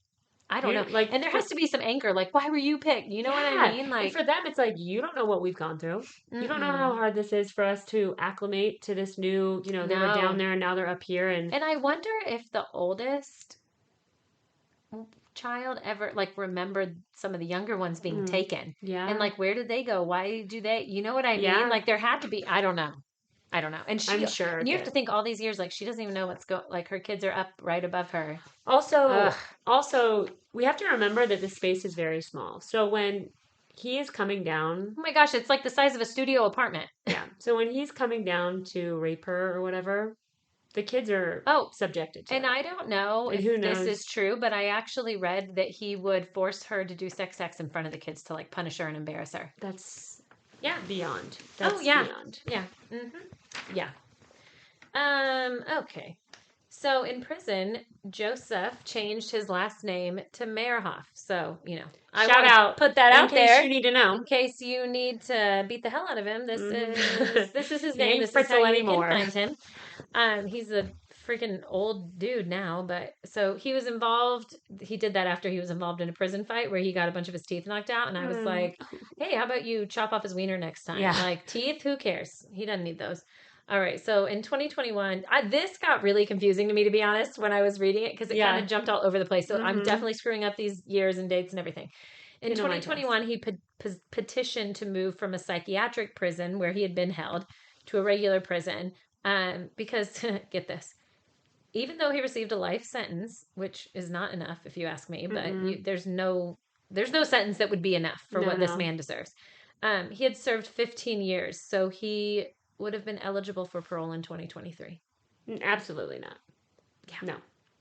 I don't know. Like, and there has to be some anger. Like, why were you picked? You know what I mean? Like, and for them, it's like, you don't know what we've gone through. You don't know how hard this is for us to acclimate to this new, they were down there and now they're up here. And I wonder if the oldest child ever like remembered some of the younger ones being taken. Yeah. And like, where did they go? Why do they, you know what I mean? Like there had to be, I don't know. And I'm sure. And you have to think all these years, like she doesn't even know what's like her kids are up right above her. Also, we have to remember that the space is very small. So when he is coming down. Oh my gosh, it's like the size of a studio apartment. Yeah. So when he's coming down to rape her or whatever, the kids are subjected to and that. I don't know if this is true, but I actually read that he would force her to do sex in front of the kids to like punish her and embarrass her. That's beyond. That's beyond. Yeah. Mm-hmm. Yeah. Okay. So in prison, Joseph changed his last name to Meyerhoff. So, shout out. Put that out there. In case you need to know. In case you need to beat the hell out of him. This is his name. This Fritzl is how anymore. You can find him. He's a freaking old dude now, but so he was involved. He did that after he was involved in a prison fight where he got a bunch of his teeth knocked out. And I was like, hey, how about you chop off his wiener next time? Yeah. Like teeth, who cares? He doesn't need those. All right, so in 2021, this got really confusing to me, to be honest, when I was reading it, because it kind of jumped all over the place. So I'm definitely screwing up these years and dates and everything. In 2021, he petitioned to move from a psychiatric prison where he had been held to a regular prison because, get this, even though he received a life sentence, which is not enough if you ask me, but there's no sentence that would be enough for what this man deserves. He had served 15 years, so he would have been eligible for parole in 2023. Absolutely not. Yeah. No.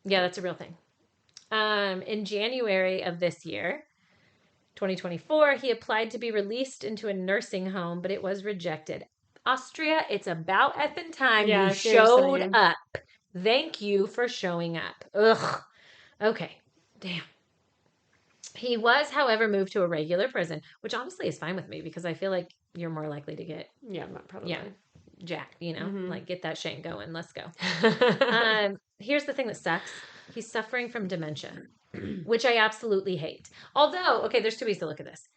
Yeah, that's a real thing. In January of this year, 2024, he applied to be released into a nursing home, but it was rejected. Austria, it's about effing time Yeah, you showed seriously. up. Thank you for showing up. Ugh. Okay. Damn. He was, however, moved to a regular prison, which honestly is fine with me because I feel like you're more likely to get, Yeah, probably. yeah, jacked, you know? Mhm. Like, get that shit going. Let's go. Here's the thing that sucks. He's suffering from dementia, which I absolutely hate. Although, okay, there's two ways to look at this.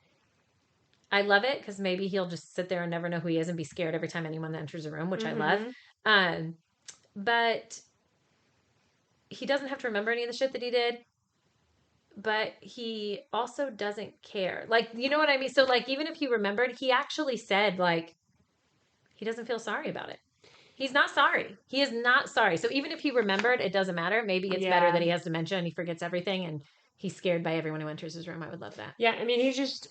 I love it because maybe he'll just sit there and never know who he is and be scared every time anyone enters a room, which I love. Mhm. But he doesn't have to remember any of the shit that he did. But he also doesn't care. Like, you know what I mean? So, like, even if he remembered, he actually said, like, he doesn't feel sorry about it. He's not sorry. He is not sorry. So even if he remembered, it doesn't matter. Maybe it's better that Yeah. he has dementia and he forgets everything and he's scared by everyone who enters his room. I would love that. Yeah, I mean, he's just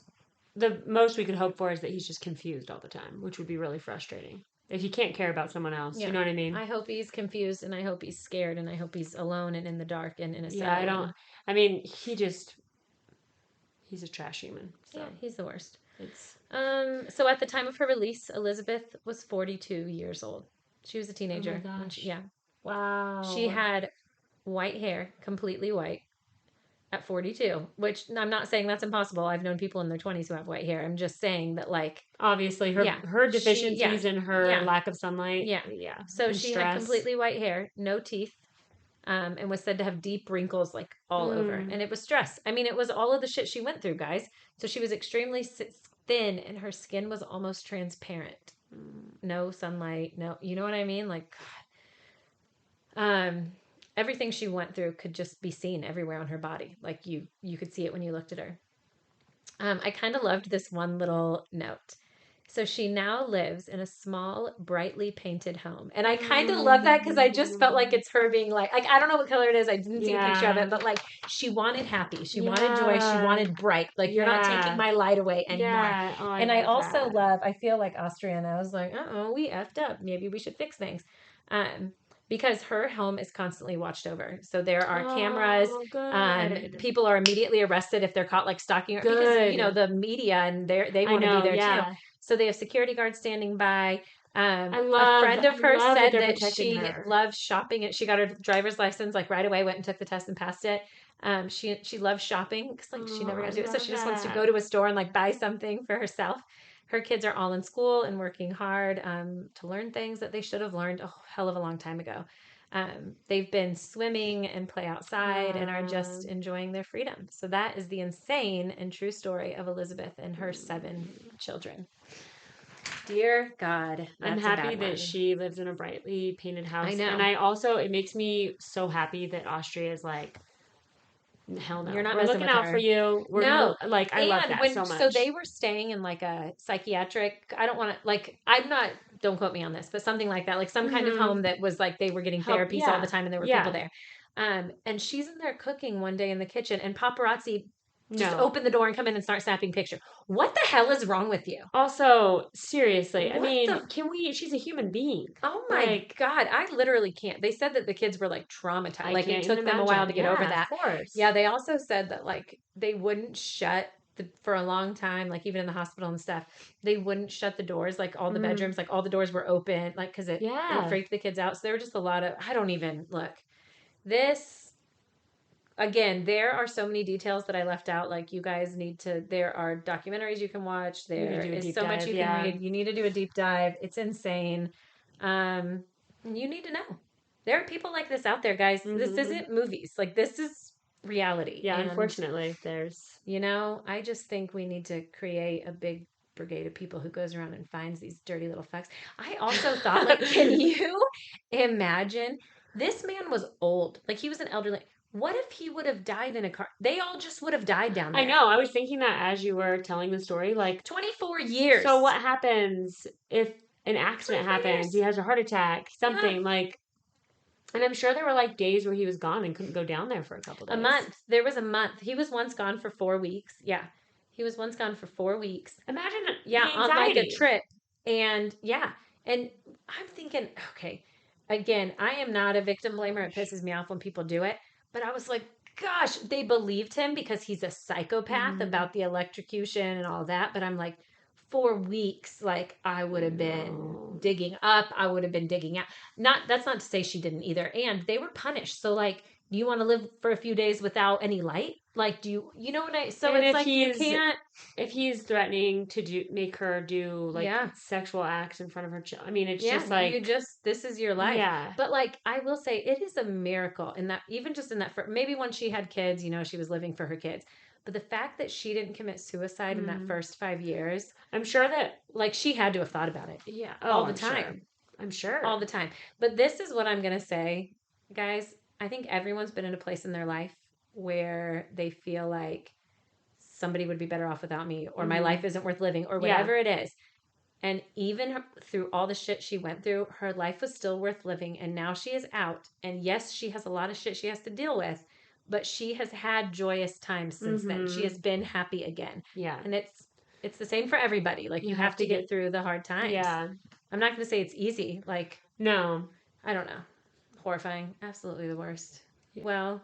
the most we could hope for is that he's just confused all the time, which would be really frustrating. If you can't care about someone else, you know what I mean? I hope he's confused and I hope he's scared and I hope he's alone and in the dark and in a cell. Yeah, I don't. I mean, he's a trash human. So Yeah, he's the worst. it's So at the time of her release, Elizabeth was 42 years old. She was a teenager. Oh my gosh. Yeah. Wow. She had white hair, completely white, at 42, which I'm not saying that's impossible. I've known people in their 20s who have white hair. I'm just saying that, like, obviously her deficiencies and her lack of sunlight. Yeah. Yeah. So and she stress. had completely white hair, no teeth, and was said to have deep wrinkles like all over. And it was stress. I mean, it was all of the shit she went through, guys. So she was extremely thin and her skin was almost transparent. No sunlight, no, you know what I mean? Like, everything she went through could just be seen everywhere on her body. Like you could see it when you looked at her. I kind of loved this one little note. So she now lives in a small, brightly painted home. And I kind of love that because I just felt like it's her being like, I don't know what color it is. I didn't see a picture of it, but like she wanted happy. She wanted joy. She wanted bright. Like, you're not taking my light away anymore. Yeah. Oh, and I also love, I feel like Austria, and I was like, we effed up. Maybe we should fix things. Because her home is constantly watched over. So there are cameras. People are immediately arrested if they're caught like stalking her. Because, you know, the media and they want to be there too. So they have security guards standing by. A friend of hers said that she loves shopping. And she got her driver's license like right away, went and took the test and passed it. She loves shopping because like she never got to do it. So she just wants to go to a store and like buy something for herself. Her kids are all in school and working hard to learn things that they should have learned a hell of a long time ago. They've been swimming and play outside and are just enjoying their freedom. So that is the insane and true story of Elizabeth and her 7 children. Dear God, I'm happy that she lives in a brightly painted house. I know. And it makes me so happy that Austria is like, hell no. You're not We're looking out for you. I love that so much. So they were staying in like a psychiatric, I don't want to, like, don't quote me on this, but something like that, like some kind of home that was like they were getting therapies all the time and there were people there. And she's in there cooking one day in the kitchen and paparazzi just open the door and come in and start snapping pictures. What the hell is wrong with you? Also, seriously, I mean, she's a human being. Oh my God, I literally can't. They said that the kids were like traumatized. Like it took them a while to get over that. Of course. Yeah, they also said that like they wouldn't shut for a long time, like even in the hospital and stuff, they wouldn't shut the doors, like all the bedrooms, like all the doors were open, like because it freaked the kids out. So there were just a lot of, I don't even look. This again, there are so many details that I left out. Like you guys need to, there are documentaries you can watch. There is so much you can read. You need to do a deep dive. It's insane. You need to know. There are people like this out there, guys. This isn't movies. Like this is reality. Yeah, and unfortunately, there's, you know, I just think we need to create a big brigade of people who goes around and finds these dirty little fucks. I also thought, like, can you imagine? This man was old. Like he was an elderly. What if he would have died in a car? They all just would have died down there. I know. I was thinking that as you were telling the story, like 24 years. So what happens if an accident happens? He has a heart attack, something like. And I'm sure there were like days where he was gone and couldn't go down there for a couple days. A month. There was a month. He was once gone for 4 weeks. Yeah. He was once gone for 4 weeks. Imagine on like a trip. And and I'm thinking, okay, again, I am not a victim blamer. It pisses me off when people do it. But I was like, gosh, they believed him because he's a psychopath about the electrocution and all that. But I'm like, for weeks, like I would have been digging up, I would have been digging out. That's not to say she didn't either. And they were punished. So like, do you want to live for a few days without any light? Like, you know what so and it's like, you can't. If he's threatening to make her do like sexual acts in front of her child, I mean, it's just like, this is your life. Yeah. But like, I will say it is a miracle in that, even just in that, maybe when she had kids, she was living for her kids. But the fact that she didn't commit suicide in that first 5 years, I'm sure that like she had to have thought about it. Yeah. All the time. Sure. I'm sure. All the time. But this is what I'm going to say, guys. I think everyone's been in a place in their life where they feel like somebody would be better off without me, or my life isn't worth living, or whatever it is. And even through all the shit she went through, her life was still worth living. And now she is out. And yes, she has a lot of shit she has to deal with, but she has had joyous times since then. She has been happy again. Yeah. And it's the same for everybody. Like you have to get through the hard times. Yeah. I'm not going to say it's easy. Like, no, I don't know. Horrifying. Absolutely the worst. Yeah. Well,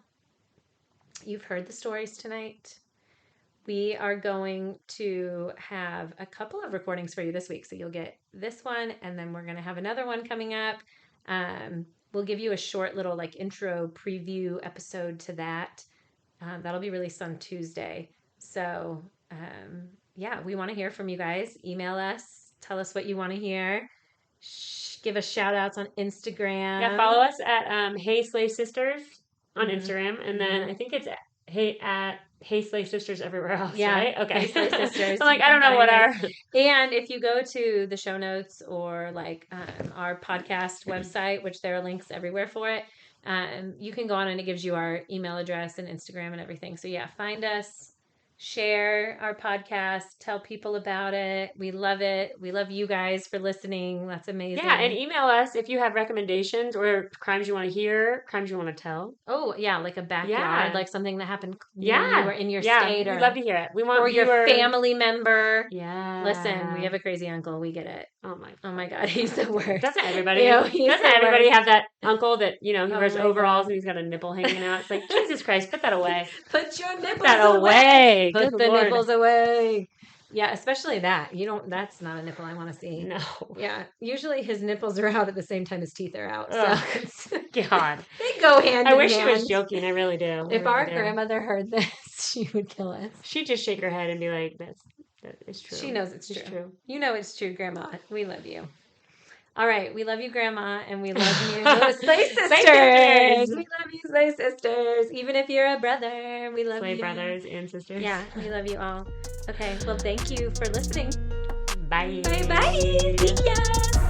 you've heard the stories tonight. We are going to have a couple of recordings for you this week. So you'll get this one, and then we're going to have another one coming up. We'll give you a short little like intro preview episode to that. That'll be released on Tuesday. So we want to hear from you guys. Email us. Tell us what you want to hear. Give us shout outs on Instagram. Yeah, follow us at Hey Slay Sisters on Instagram. And then I think it's Hey Slay Sisters everywhere else, right? Okay. Hey Slay Sisters. I'm like, I don't know what our... And if you go to the show notes or like our podcast website, which there are links everywhere for it, you can go on and it gives you our email address and Instagram and everything. So yeah, find us. Share our podcast, tell people about it. We love it. We love you guys for listening. That's amazing. Yeah, and email us if you have recommendations or crimes you want to hear, crimes you want to tell. Oh, yeah, like a backyard, like something that happened when you were in your state. We'd love to hear it. We want your family member. Yeah. Listen, we have a crazy uncle. We get it. Oh my God, he's the worst. Doesn't everybody? Doesn't everybody have that uncle that, he wears overalls and he's got a nipple hanging out? It's like, Jesus Christ, put that away. Put your nipples away. Put the nipples away. Yeah, especially that. That's not a nipple I want to see. No. Yeah. Usually his nipples are out at the same time his teeth are out. So God. They go hand in hand. I wish she was joking. I really do. If our grandmother heard this, she would kill us. She'd just shake her head and be like, that is true. She knows it's true. You know it's true, Grandma. We love you. All right. We love you, Grandma, and we love you, Slay Sisters. We love you, Slay Sisters. Even if you're a brother, we love you. Slay brothers and sisters. Yeah, we love you all. Okay. Well, thank you for listening. Bye. Bye-bye. See ya.